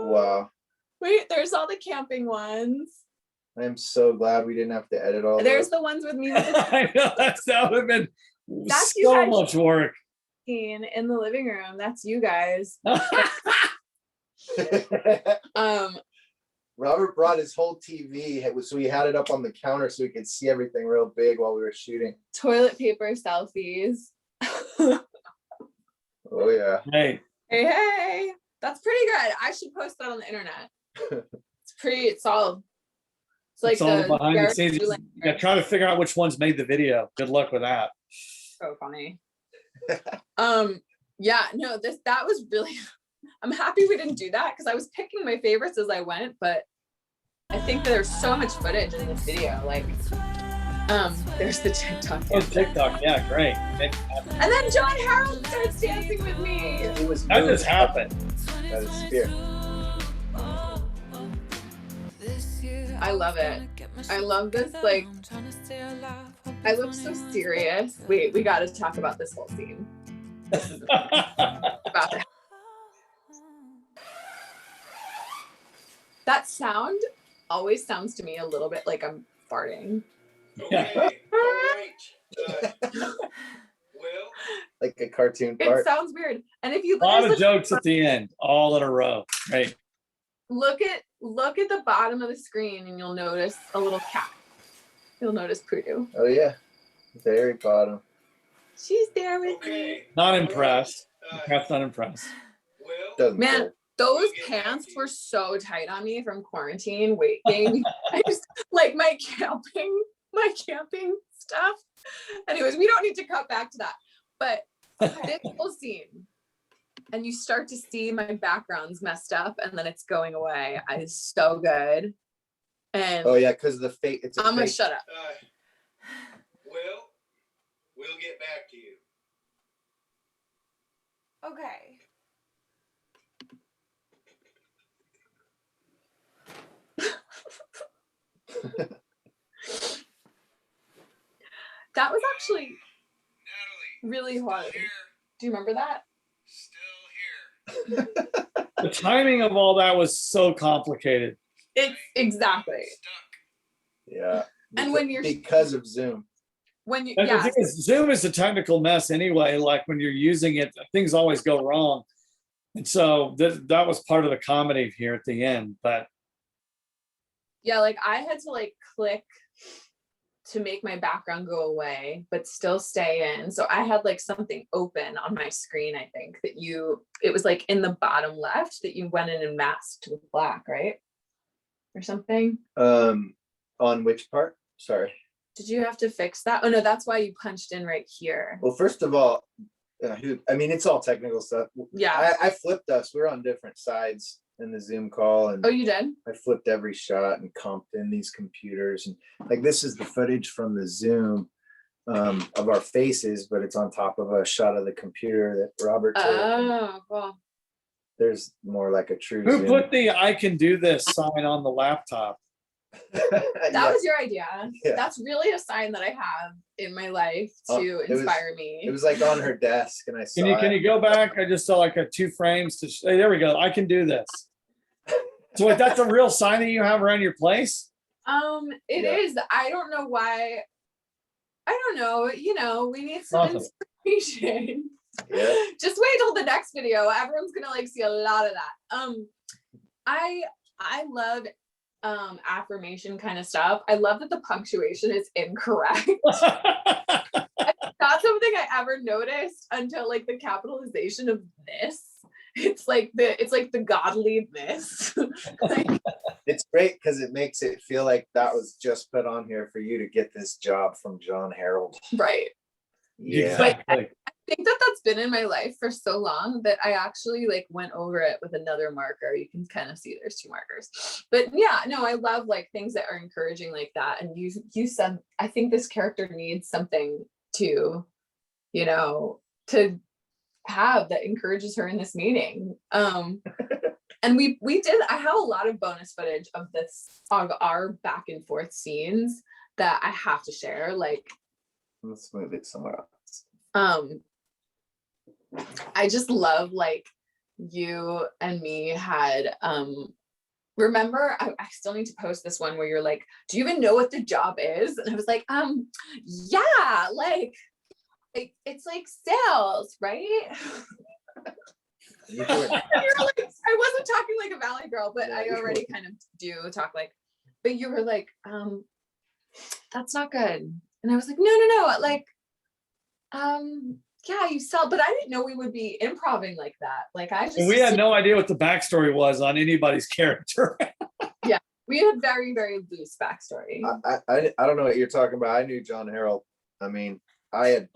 B: Wow.
A: Wait, there's all the camping ones.
B: I'm so glad we didn't have to edit all
A: There's
B: those.
A: the ones with me with the
D: I know that would have been
A: That's you
D: so
A: guys.
D: much work.
A: scene in the living room. That's you guys.
B: Robert brought his whole TV, so he had it up on the counter so we could see everything real big while we were shooting.
A: Toilet paper selfies.
B: Oh yeah.
D: Hey,
A: Hey, that's pretty good. I should post that on the internet. It's all. It's like
D: it's all behind the
A: Garrett
D: scenes.
A: Zoolander.
D: Yeah, try to figure out which ones made the video. Good luck with that.
A: So funny. Yeah, no, that was really. I'm happy we didn't do that because I was picking my favorites as I went, but I think there's so much footage in this video. Like, there's the TikTok.
D: Oh, TikTok, yeah, great.
A: And then John Harold starts dancing with me.
B: He was
D: That
B: moved
D: just happened.
B: by the spirit.
A: I love it. I love this. Like, I look so serious. Wait, we got to talk about this whole scene. About that. That sound always sounds to me a little bit like I'm farting.
C: Okay, all right. Well,
B: Like a cartoon
A: It
B: part.
A: sounds weird. And if you
D: A lot
A: there's
D: of jokes at the end, all in a row. Right.
A: look at the bottom of the screen and you'll notice a little cat. You'll notice Purdue.
B: Oh yeah. Very bottom.
A: She's there with me.
C: okay.
D: Not impressed.
C: Uh,
D: Cat's not impressed.
C: well,
B: Doesn't
A: Man,
B: care.
A: those
C: We'll get back
A: pants
C: to you.
A: were so tight on me from quarantine waiting. I just like my camping stuff. Anyways, we don't need to cut back to that. But this whole scene, and you start to see my background's messed up, and then it's going away. It's so good. And
B: Oh yeah, because the fate. It's a
A: I'm gonna
B: fake.
A: shut up.
C: well, we'll get back to you.
A: Okay. That was actually
C: Natalie,
A: really hard.
C: still here,
A: Do you remember that?
C: still here.
D: The timing of all that was so complicated.
A: It's exactly.
C: Stuck.
B: Yeah.
A: And when you're-
B: because of Zoom.
A: When you
D: And the
A: yeah,
D: thing is, Zoom is a technical mess anyway. Like when you're using it, things always go wrong. And so that was part of the comedy here at the end. But
A: yeah, like I had to like click to make my background go away, but still stay in. So I had like something open on my screen, I think that it was like in the bottom left that you went in and masked with black, right? Or something.
B: On which part? Sorry.
A: Did you have to fix that? Oh no, that's why you punched in right here.
B: Well, first of all, I mean, it's all technical stuff.
A: Yeah.
B: I flipped us. We're on different sides in the Zoom call, and
A: Oh, you did?
B: I flipped every shot and comped in these computers, and like this is the footage from the Zoom of our faces, but it's on top of a shot of the computer that Robert took.
A: Oh, well.
B: There's more like a true
D: Who
B: Zoom.
D: put the "I can do this" sign on the laptop?
A: That was your idea.
B: Yeah.
A: That's really a sign that I have in my life to
B: it was-
A: inspire me.
B: It was like on her desk, and I saw
D: Can you go back? I just saw like a 2 frames to hey, there we go. I can do this. So wait, that's a real sign that you have around your place?
A: It
B: Yeah.
A: is. I don't know why. I don't know. You know, we need some
D: Awesome.
A: inspiration.
B: Yeah.
A: Just wait till the next video. Everyone's gonna like see a lot of that. I love affirmation kind of stuff. I love that the punctuation is incorrect. Not something I ever noticed until like the capitalization of this. It's like the godly this. Like,
B: It's great because it makes it feel like that was just put on here for you to get this job from John Harold.
A: right.
B: Yeah.
D: Exactly.
A: I think that that's been in my life for so long that I actually like went over it with another marker. You can kind of see there's 2 markers, but yeah, no, I love like things that are encouraging like that. And you said, I think this character needs something to, you know, to have that encourages her in this meeting. And we did, I have a lot of bonus footage of our back and forth scenes that I have to share. Like,
B: Let's move it somewhere else.
A: I just love like you and me had remember I still need to post this one where you're like, do you even know what the job is? And I was like, yeah, like it's like sales, right?
B: You
A: And you're like, I wasn't talking like a valley girl, but I already kind of do talk like, but you were like, that's not good. And I was like, no, like, yeah, you sell, but I didn't know we would be improving like that. Like I just,
D: And we had no idea what the backstory was on anybody's character.
A: we had very, very loose backstory.
B: I don't know what you're talking about. I knew John Harold. I mean, I had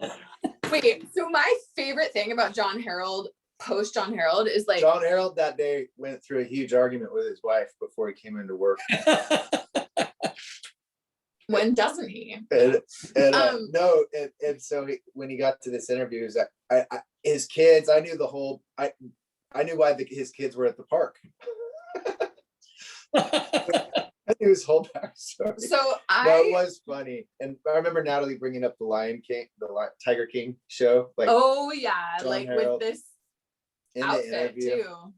A: Wait, so my favorite thing about John Harold, post John Harold, is like,
B: John Harold that day went through a huge argument with his wife before he came into work.
A: when doesn't he?
B: And so when he got to this interview, he was like, his kids, I knew I knew why his kids were at the park. I knew his whole backstory.
A: So
B: That was funny. And I remember Natalie bringing up the Tiger King show. Like,
A: oh yeah,
B: John
A: like
B: Harold
A: with this
B: in the
A: outfit
B: interview.
A: too.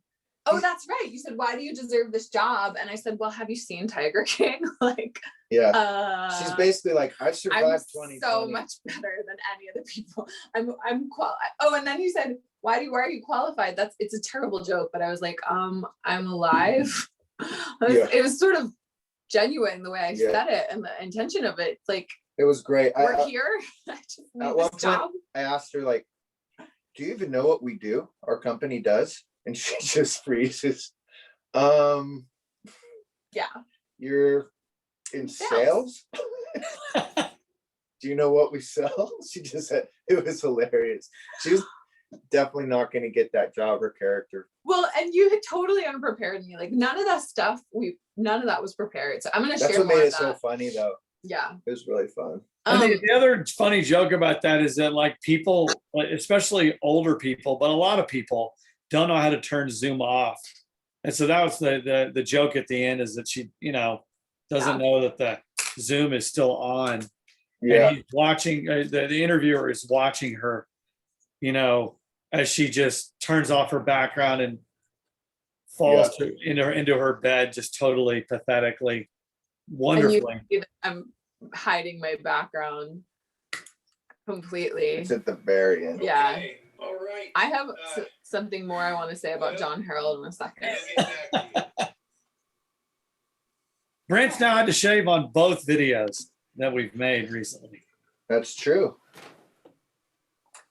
A: Oh, that's right. You said, why do you deserve this job? And I said, well, have you seen Tiger King? Like,
B: Yeah. She's basically like, I've
A: I'm
B: survived 2020.
A: so much better than any of the people. I'm qualified. Oh, and then you said, why are you qualified? It's a terrible joke, but I was like, I'm alive. It was sort of genuine the way I said it, and the intention of it. It's like,
B: It was great.
A: we're here. I just need
B: At one
A: this job.
B: point, I asked her, like, do you even know what we do? Our company does? And she just freezes.
A: Yeah.
B: You're in sales? Do you know what we sell? She just said, it was hilarious. She was definitely not going to get that job or character.
A: Well, and you had totally unprepared me. Like none of that stuff, none of that was prepared. So I'm gonna
B: That's
A: share
B: what
A: more
B: made
A: of
B: it so
A: that.
B: funny, though.
A: Yeah.
B: It was really fun.
D: I think the other funny joke about that is that like people, especially older people, but a lot of people don't know how to turn Zoom off. And so that was the joke at the end, is that she, doesn't know that the Zoom is still on.
B: Yeah.
D: And he's watching, the interviewer is watching her, as she just turns off her background and falls into her bed, just totally pathetically, wonderfully.
A: And you see that I'm hiding my background completely.
B: It's at the very end.
A: Yeah.
C: Okay, all right.
A: I have something more I want to say about John Harold in a second.
C: I'll get back to you.
D: Brent's now had to shave on both videos. that we've made recently.
B: That's true.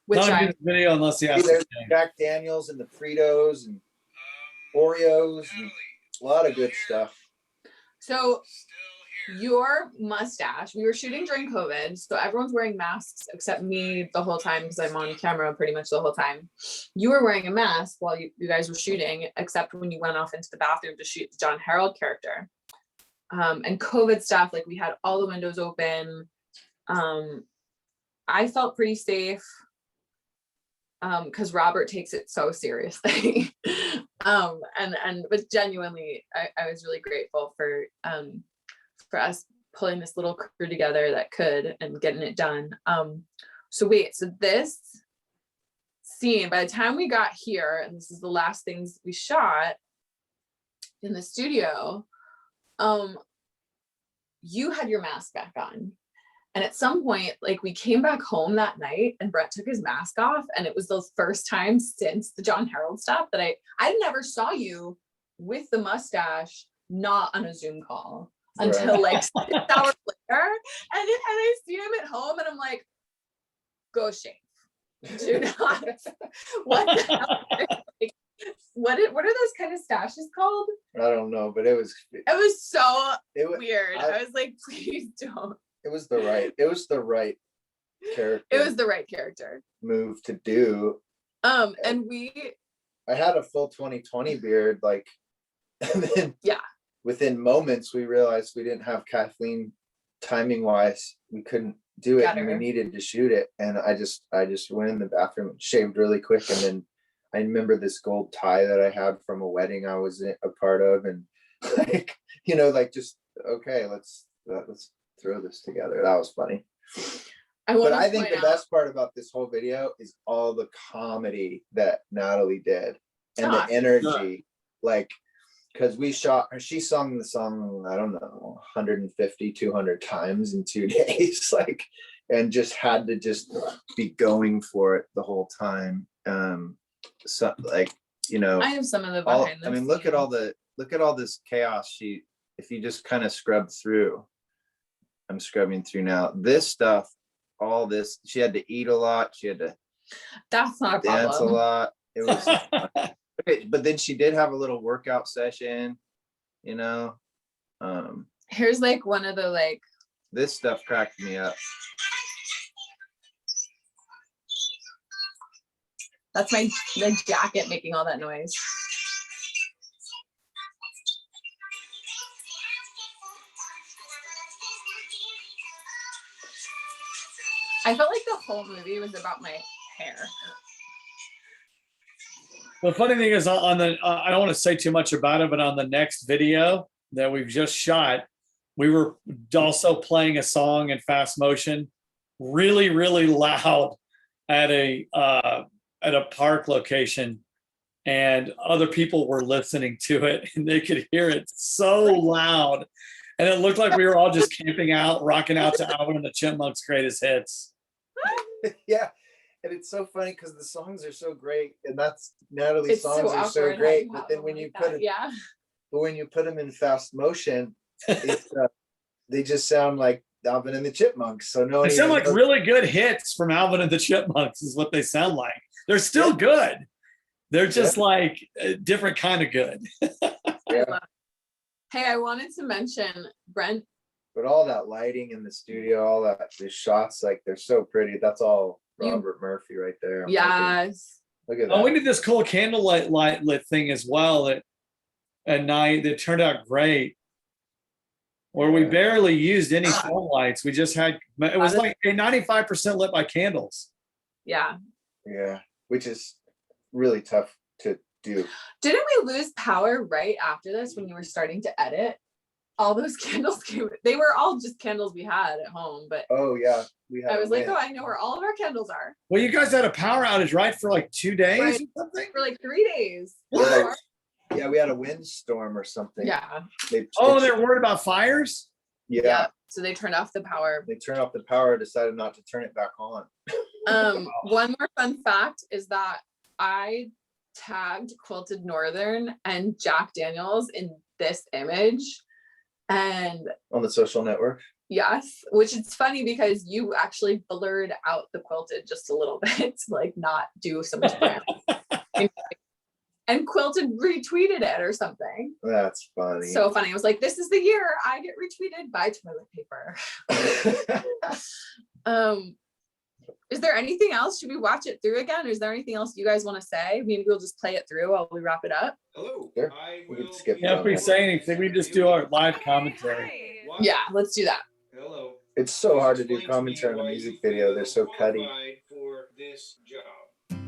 A: Which
D: Not a
A: I
D: music video unless you
B: See,
D: ask
B: there's
D: the name.
B: Jack Daniels and the Fritos and Oreos and a lot of good stuff.
A: so your mustache, we were shooting during COVID, so everyone's wearing masks except me the whole time because I'm on camera pretty much the whole time. You were wearing a mask while you guys were shooting, except when you went off into the bathroom to shoot the John Harold character. And COVID stuff, like we had all the windows open. I felt pretty safe because Robert takes it so seriously. But genuinely, I was really grateful for us pulling this little crew together that could and getting it done. So this scene, by the time we got here, and this is the last things we shot in the studio, you had your mask back on. And at some point, like we came back home that night and Brent took his mask off. And it was the first time since the John Harold stuff that I never saw you with the mustache, not on a Zoom call until like 6 hours later. And I see him at home and I'm like, go shave. Do not. What the hell? Like, what are those kind of stashes called?
B: I don't know, but it was
A: so
B: weird.
A: I was like, please don't.
B: It was the right character.
A: It was the right character
B: move to do.
A: And
B: I had a full 2020 beard, like, and then within moments we realized we didn't have Kathleen timing wise. We couldn't do it and we needed to shoot it. And I just went in the bathroom and shaved really quick. And then I remember this gold tie that I had from a wedding I was a part of, and like, just okay, let's throw this together. That was funny. But I think the best part about this whole video is all the comedy that Natalie did and the energy, like, because she sung the song, I don't know, 150, 200 times in 2 days, like, and just had to just be going for it the whole time. So like, I have some of the behind the scenes. Look at all this chaos. If you just kind of scrub through, I'm scrubbing through now. This stuff, all this, she had to eat a lot. She had to
A: dance
B: a lot. It was, but then she did have a little workout session,
A: Here's like one of the like.
B: This stuff cracked me up.
A: That's my jacket making all that noise. I felt like the whole movie was about my hair.
D: The funny thing is on the, I don't want to say too much about it, but on the next video that we've just shot, we were also playing a song in fast motion, really, really loud at a park location, and other people were listening to it and they could hear it so loud. And it looked like we were all just camping out, rocking out to Alvin and the Chipmunks' greatest hits.
B: Yeah, and it's so funny because the songs are so great, and that's Natalie's songs are so great. But then when you put them in fast motion, they just sound like Alvin and the Chipmunks. So no,
D: they sound like really good hits from Alvin and the Chipmunks is what they sound like. They're still good. They're just like a different kind of good.
A: Hey, I wanted to mention Brent.
B: But all that lighting in the studio, all that, the shots, like they're so pretty. That's all Robert Murphy right there.
A: Yes.
B: Look at that.
D: Oh, we did this cool candlelight lit thing as well at night that turned out great. Where we barely used any phone lights. We just had, it was like 95% lit by candles.
A: Yeah.
B: Yeah, which is really tough to do.
A: Didn't we lose power right after this when you were starting to edit? All those candles they were all just candles we had at home, but I was like, I know where all of our candles are.
D: Well, you guys had a power outage, right? For like 2 days or something?
A: For like 3 days.
B: What? Yeah, we had a windstorm or something.
A: Yeah.
B: They're
D: worried about fires?
A: Yeah. So they turned off the power.
B: They turned off the power, decided not to turn it back on.
A: One more fun fact is that I tagged Quilted Northern and Jack Daniels in this image. And
B: on the social network.
A: Yes, which it's funny because you actually blurred out the quilted just a little bit to like not do so much brown. And quilted retweeted it or something.
B: That's funny.
A: So funny. I was like, this is the year I get retweeted by toilet paper. Is there anything else? Should we watch it through again? Or is there anything else you guys want to say? Maybe we'll just play it through while we wrap it up.
C: Hello.
B: Sure.
C: I
B: We can
C: will
B: skip
C: be
B: down
D: if we
B: that.
D: say anything, we just do our live commentary.
C: What?
A: Yeah, let's do that.
C: Hello.
B: It's so hard to do
C: Explain me
B: commentary on a
C: why
B: music
C: you
B: video. They're so
C: feel
B: cutty.
C: qualified for this job.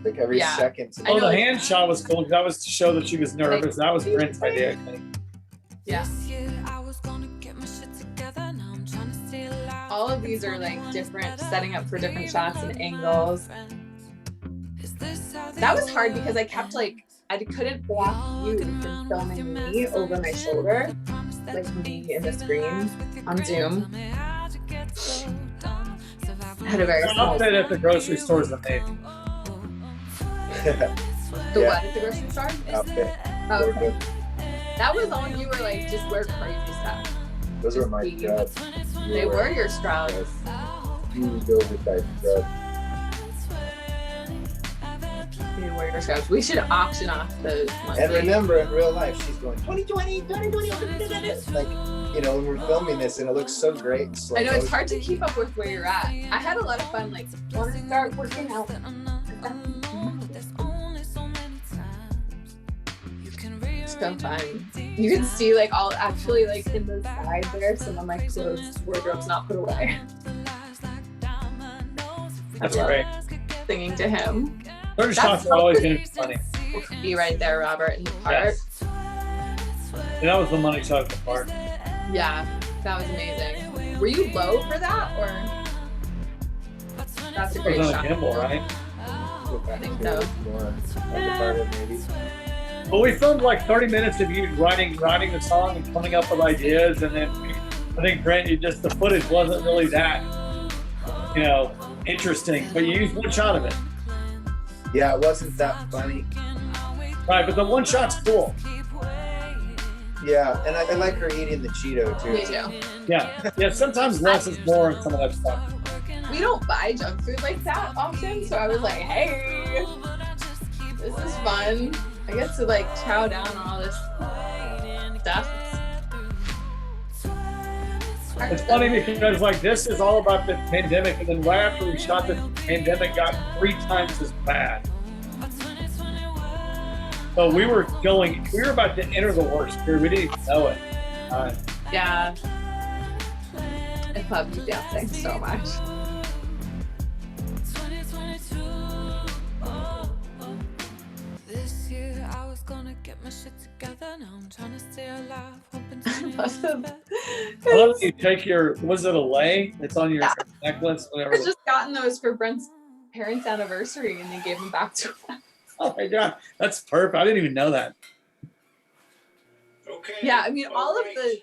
B: Like every
A: Yeah.
B: second.
A: I
D: Oh,
A: know
D: the
A: it's-
D: hand shot was cool. That was to show that she was nervous. That was Brent's idea, I think.
A: Yeah.
E: This year I was gonna get my shit together. Now I'm trying to stay alive.
A: All of these are like different, setting up for different shots and angles. That was hard because I kept like, I couldn't block you from filming me over my shoulder, like me in the screen on Zoom. I had a very
D: The
A: small,
D: outfit at the grocery store is amazing.
A: the
B: Yeah.
A: what at the grocery store?
B: Outfit.
A: Oh, okay. That was all you were like, just wear crazy stuff.
B: Those were my jobs.
A: They were your Strouds.
B: Huge oversized jobs.
A: You were your Strouds. We should auction off those.
B: And remember, in real life, she's going 2020, 2020. Like, you know, when we're filming this, and it looks so great. And slow
A: I know it's
B: motion.
A: hard to keep up with where you're at. I had a lot of fun, like, want to start working out. So fun. You can see like all actually like in the side there, some of my clothes wardrobe's not put away.
D: That's great.
A: Singing to him.
D: Certain shots are always going to be funny.
A: Be right there, Robert, in the part.
D: Yes. And that was the money shot of the part.
A: Yeah, that was amazing. Were you low for that or? That's a
D: It
A: great
D: was on a
A: shot.
D: gimbal, right?
B: Go back
A: I think
B: to
A: so.
B: it more. Like a part of maybe.
D: Well, we filmed like 30 minutes of you writing the song and coming up with ideas, and then I think Brent, the footage wasn't really that, interesting, but you used one shot of it,
B: Yeah, it wasn't that funny.
D: right? But the one shot's cool.
B: Yeah, and I like her eating the Cheeto
A: Me
B: too.
A: too.
D: Yeah. Sometimes less is more in some of that stuff.
A: We don't buy junk food like that often, so I was like, hey, this is fun. I get to like chow down on all this stuff.
D: It's funny because like this is all about the pandemic, and then right after we shot this, the pandemic got 3 times as bad. So we were about to enter the worst period. We didn't even know it.
A: Yeah. I love you dancing so much.
E: This year I was gonna get my shit together. Now I'm trying to stay alive, hoping to
A: Love them.
D: I love that you take was it a lei? It's on your
A: Yeah.
D: necklace, whatever.
A: I've just gotten those for Brent's parents' anniversary and they gave them back to us.
D: Oh my God, that's perfect. I didn't even know that.
C: Okay.
A: Yeah, I mean, all of
C: right.
A: the,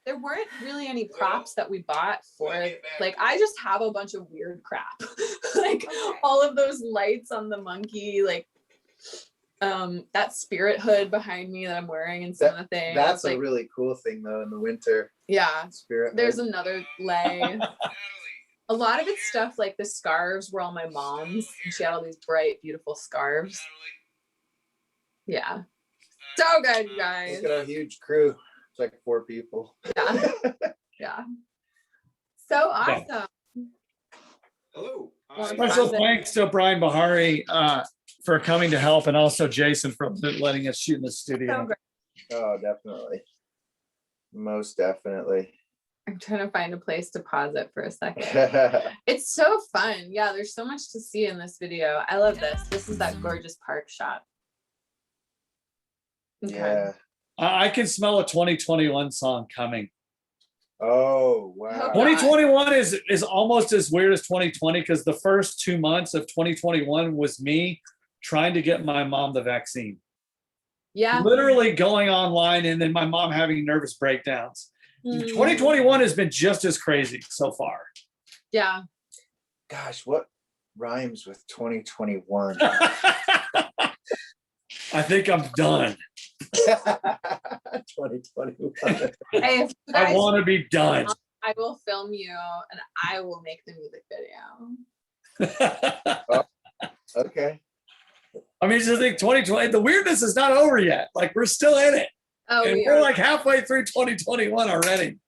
A: there weren't really any props that we bought for
C: We'll
A: it.
C: get back
A: Like,
C: to
A: I just have a bunch of weird crap. Like, all of those lights on the monkey, like, that spirit hood behind me that I'm wearing and some of the things.
B: That's
A: like,
B: a really cool thing though in the winter.
A: yeah,
B: Spirit.
A: there's
B: hood.
A: another lei. A lot of it's stuff like the scarves were all my mom's, and she had all these bright, beautiful scarves. Yeah. So good, you guys.
B: Look at our huge crew. It's like 4 people.
A: Yeah. Yeah. So awesome.
C: Hello.
A: Well,
D: Special
A: Brandon.
D: thanks to Brian Bahari for coming to help, and also Jason for letting us shoot in the
A: So
D: studio.
A: great.
B: Oh, definitely. Most definitely.
A: I'm trying to find a place to pause it for a second. It's so fun. Yeah, there's so much to see in this video. I love this. This is that gorgeous park shot. Okay.
B: Yeah.
D: I can smell a 2021 song coming.
B: Oh, wow.
D: 2021 is almost as weird as 2020 because the first 2 months of 2021 was me trying to get my mom the vaccine.
A: Yeah.
D: Literally going online and then my mom having nervous breakdowns.
A: Mm.
D: 2021 has been just as crazy so far.
A: Yeah.
B: Gosh, what rhymes with 2021?
D: I think I'm done.
B: 2021.
A: Hey, if you
D: I
A: guys,
D: want to be done.
A: I will film film you and I will make the music video.
B: Okay.
D: I mean, just think 2020, the weirdness is not over yet. Like we're still in it.
A: Oh,
D: And we're like halfway through 2021 already.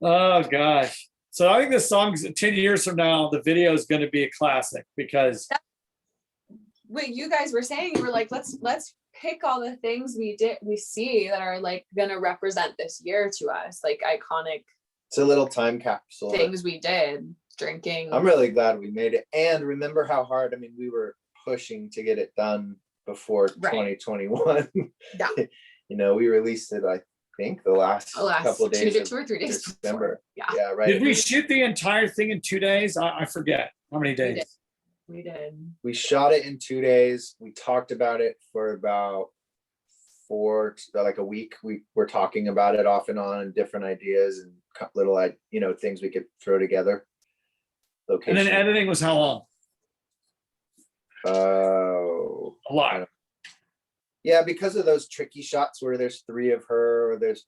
D: Oh gosh. So I think this song's 10 years from now, the video is going to be a classic because
A: what you guys were saying, you were like, let's pick all the things we see that are like gonna represent this year to us, like iconic
B: It's a little time capsule.
A: things we did, drinking.
B: I'm really glad we made it. And remember how hard, I mean, we were pushing to get it done before
A: Right.
B: 2021.
A: Yeah.
B: You know, we released it, I think, the last couple of days
A: two or 3 days
B: December.
A: before.
B: Yeah, right.
D: did we shoot the entire thing in 2 days? I forget how many days.
A: We did.
B: We shot it in 2 days. We talked about it for about like a week. We were talking about it off and on and different ideas and little, things we could throw together. Location.
D: And then editing was how long?
B: Oh,
D: A lot.
B: yeah, because of those tricky shots where there's 3 of her, or there's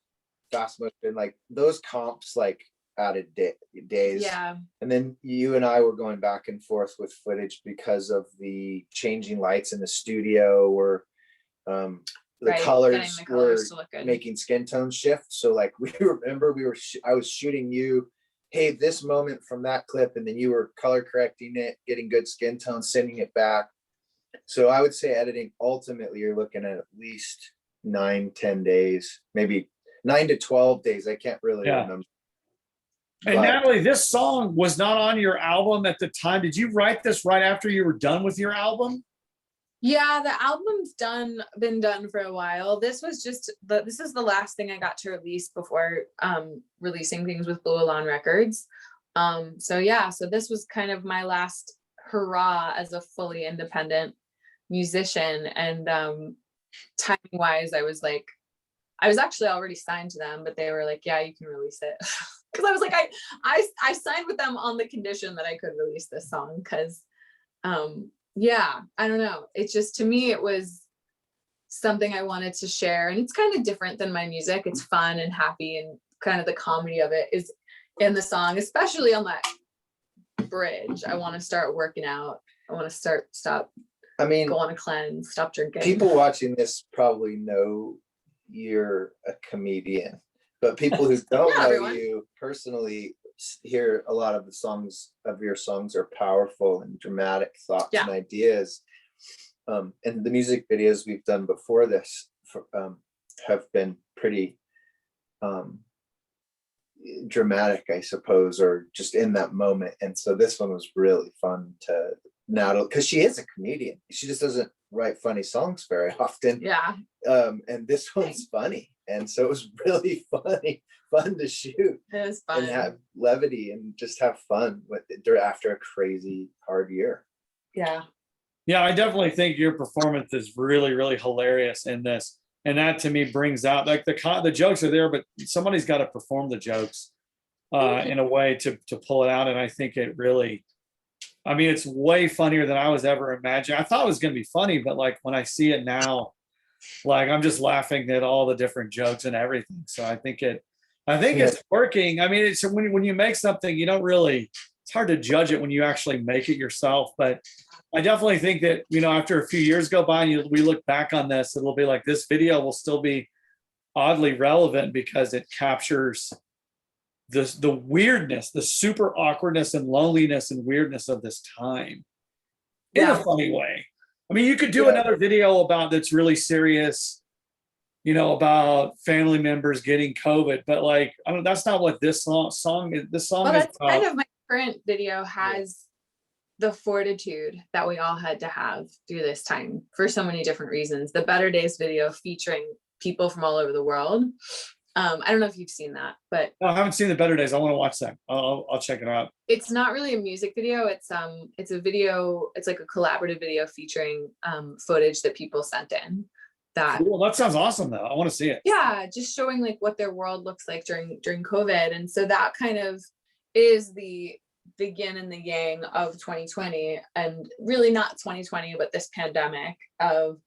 B: fast motion, like those comps, like added days.
A: Yeah.
B: And then you and I were going back and forth with footage because of the changing lights in the studio, or the
A: Right,
B: colors
A: getting the colors to
B: were
A: look good.
B: making skin tone shift. So like I was shooting you, hey, this moment from that clip, and then you were color correcting it, getting good skin tone, sending it back. So I would say editing, ultimately you're looking at least 9-10 days, maybe 9 to 12 days. I can't really remember.
D: And
B: But-
D: Natalie, this song was not on your album at the time. Did you write this right after you were done with your album?
A: Yeah, the album's been done for a while. This was this is the last thing I got to release before releasing things with Blue Alon Records. So this was kind of my last hurrah as a fully independent musician. And timing wise, I was actually already signed to them, but they were like, yeah, you can release it. Because I was like, I signed with them on the condition that I could release this song, because I don't know. It's just, to me, it was something I wanted to share. And it's kind of different than my music. It's fun and happy, and kind of the comedy of it is in the song, especially on that bridge. I want to start working out. I want to go on a cleanse, stop drinking.
B: People watching this probably know you're a comedian, but people who don't know
A: everyone.
B: you personally hear a lot of your songs are powerful and dramatic thoughts and ideas. And the music videos we've done before this have been pretty dramatic, I suppose, or just in that moment. And so this one was really fun to Natalie, because she is a comedian. She just doesn't write funny songs very often.
A: Yeah.
B: And this one's funny. And so it was really fun to shoot.
A: It was fun.
B: And have levity and just have fun with it after a crazy hard year.
A: Yeah.
D: Yeah, I definitely think your performance is really, really hilarious in this. And that to me brings out, like, the jokes are there, but somebody's got to perform the jokes in a way to pull it out. And I think it really, I mean, it's way funnier than I was ever imagining. I thought it was going to be funny, but like when I see it now, like I'm just laughing at all the different jokes and everything. So I think it's working. I mean, it's when you make something, you don't really, it's hard to judge it when you actually make it yourself. But I definitely think that, after a few years go by and we look back on this, it'll be like this video will still be oddly relevant because it captures the weirdness, the super awkwardness and loneliness and weirdness of this time in a funny way. I mean, you could do another video about that's really serious, about family members getting COVID, but like, I don't, that's not what this song is. This song is
A: that's kind of my current video has the fortitude that we all had to have through this time for so many different reasons. The Better Days video featuring people from all over the world. I don't know if you've seen that, but
D: no, I haven't seen the Better Days. I want to watch that. I'll check it out.
A: It's not really a music video. It's a video. It's like a collaborative video featuring footage that people sent in.
D: Cool. That sounds awesome though. I want to see it.
A: Yeah, just showing like what their world looks like during COVID, and so that kind of is the yin and the yang of 2020, and really not 2020, but this pandemic of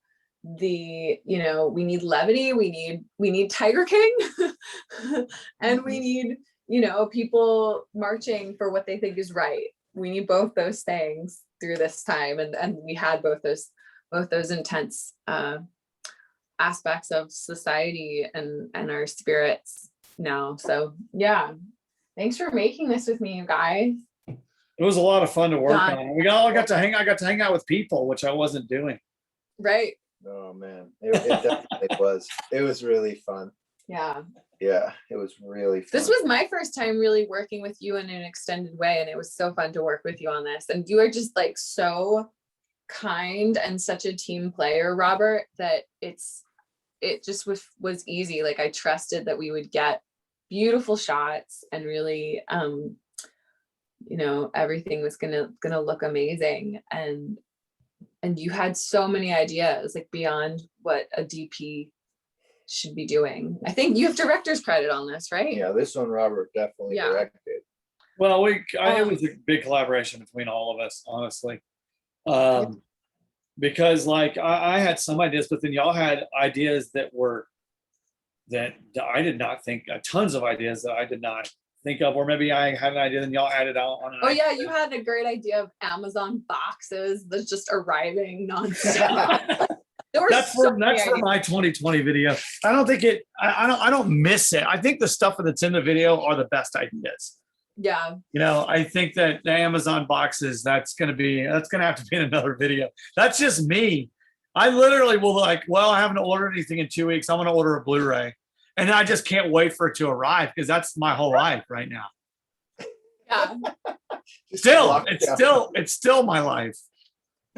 A: we need levity, we need Tiger King, and we need you know, people marching for what they think is right. We need both those things through this time. And we had both those intense aspects of society and our spirits now. So yeah, thanks for making this with me, you guys.
D: It was a lot of fun to work
A: Done.
D: on. I got to hang out with people, which I wasn't doing.
A: Right.
B: Oh man, it definitely was. It was really fun.
A: Yeah.
B: Yeah, it was really fun.
A: This was my first time really working with you in an extended way, and it was so fun to work with you on this. And you are just like so kind and such a team player, Robert, that it just was easy. Like I trusted that we would get beautiful shots and really you know, everything was gonna look amazing. And you had so many ideas, like beyond what a DP should be doing. I think you have director's credit on this, right?
B: Yeah, this one Robert definitely
A: Yeah.
B: directed.
D: Well, it was a big collaboration between all of us, honestly. Because like I had some ideas, but then y'all had ideas that I did not think, tons of ideas that I did not think of, or maybe I had an idea and y'all had it out on.
A: Oh yeah, you had a great idea of Amazon boxes that's just arriving nonstop.
D: That's for my 2020 video. I don't think I don't miss it. I think the stuff that's in the video are the best ideas.
A: Yeah.
D: You know, I think that the Amazon boxes, that's gonna have to be in another video. That's just me. I literally will like, well, I haven't ordered anything in 2 weeks. I'm gonna order a Blu-ray. And I just can't wait for it to arrive because that's my whole life right now.
A: Yeah.
D: It's still my life.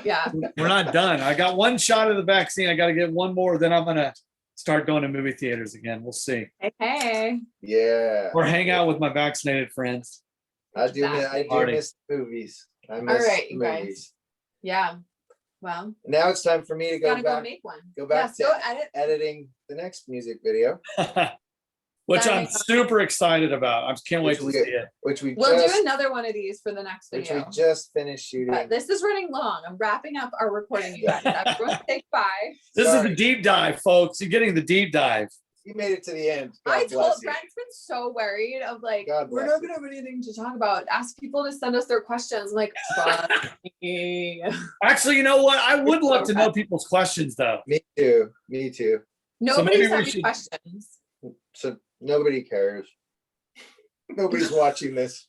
A: Yeah.
D: We're not done. I got one shot of the vaccine. I got to get one more. Then I'm going to start going to movie theaters again. We'll see.
A: Hey.
B: Yeah.
D: Or hang out with my vaccinated friends.
B: I do miss movies. I miss
A: All right, you
B: movies.
A: guys. Yeah. Well,
B: Now it's time for me to
A: gotta
B: go
A: go
B: back,
A: make one.
B: go back
A: Yes, go
B: to
A: edit.
B: editing the next music video,
D: Which
A: That
D: I'm
A: makes-
D: super excited about. I can't wait to
B: Which
D: see
B: we-
D: it.
B: which we
A: We'll
B: just
A: do another one of these for the next video.
B: finished shooting.
A: But this is running long. I'm wrapping up our recording, you guys. Everyone take 5.
D: This is
B: Sorry.
D: the deep dive, folks. You're getting the deep dive.
B: You made it to the end.
A: I
B: God
A: told
B: bless you.
A: Brent's been so worried of like,
B: God
A: we're
B: bless
A: not
B: you.
A: gonna have anything to talk about. Ask people to send us their questions. I'm like, fuck me.
D: Actually, you know what? I would love to know people's questions, though.
B: Me too. Me too.
A: Nobody
D: maybe we
A: sent me
D: should-
A: questions.
B: So nobody cares. Nobody's watching this.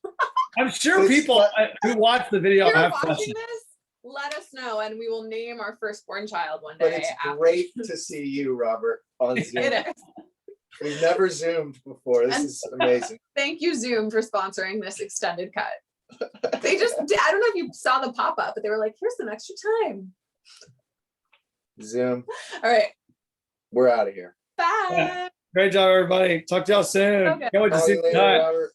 D: I'm sure
B: This-
D: people who watch the video
A: If you're
D: have
A: watching
D: questions.
A: this, let us know and we will name our firstborn child one
B: But
A: day.
B: it's
A: after-
B: great to see you, Robert, on Zoom.
A: It is.
B: We've never Zoomed before. This
A: And-
B: is amazing.
A: Thank you, Zoom, for sponsoring this extended cut. They just, I don't know if you saw the pop up, but they were like, here's some extra time.
B: Zoom.
A: All right.
B: We're out of here.
A: Bye.
D: Yeah. Great job, everybody. Talk to y'all soon.
A: Okay.
D: Can't wait to
B: Call
D: see
B: you
D: the
B: later,
D: cut.
B: Robert.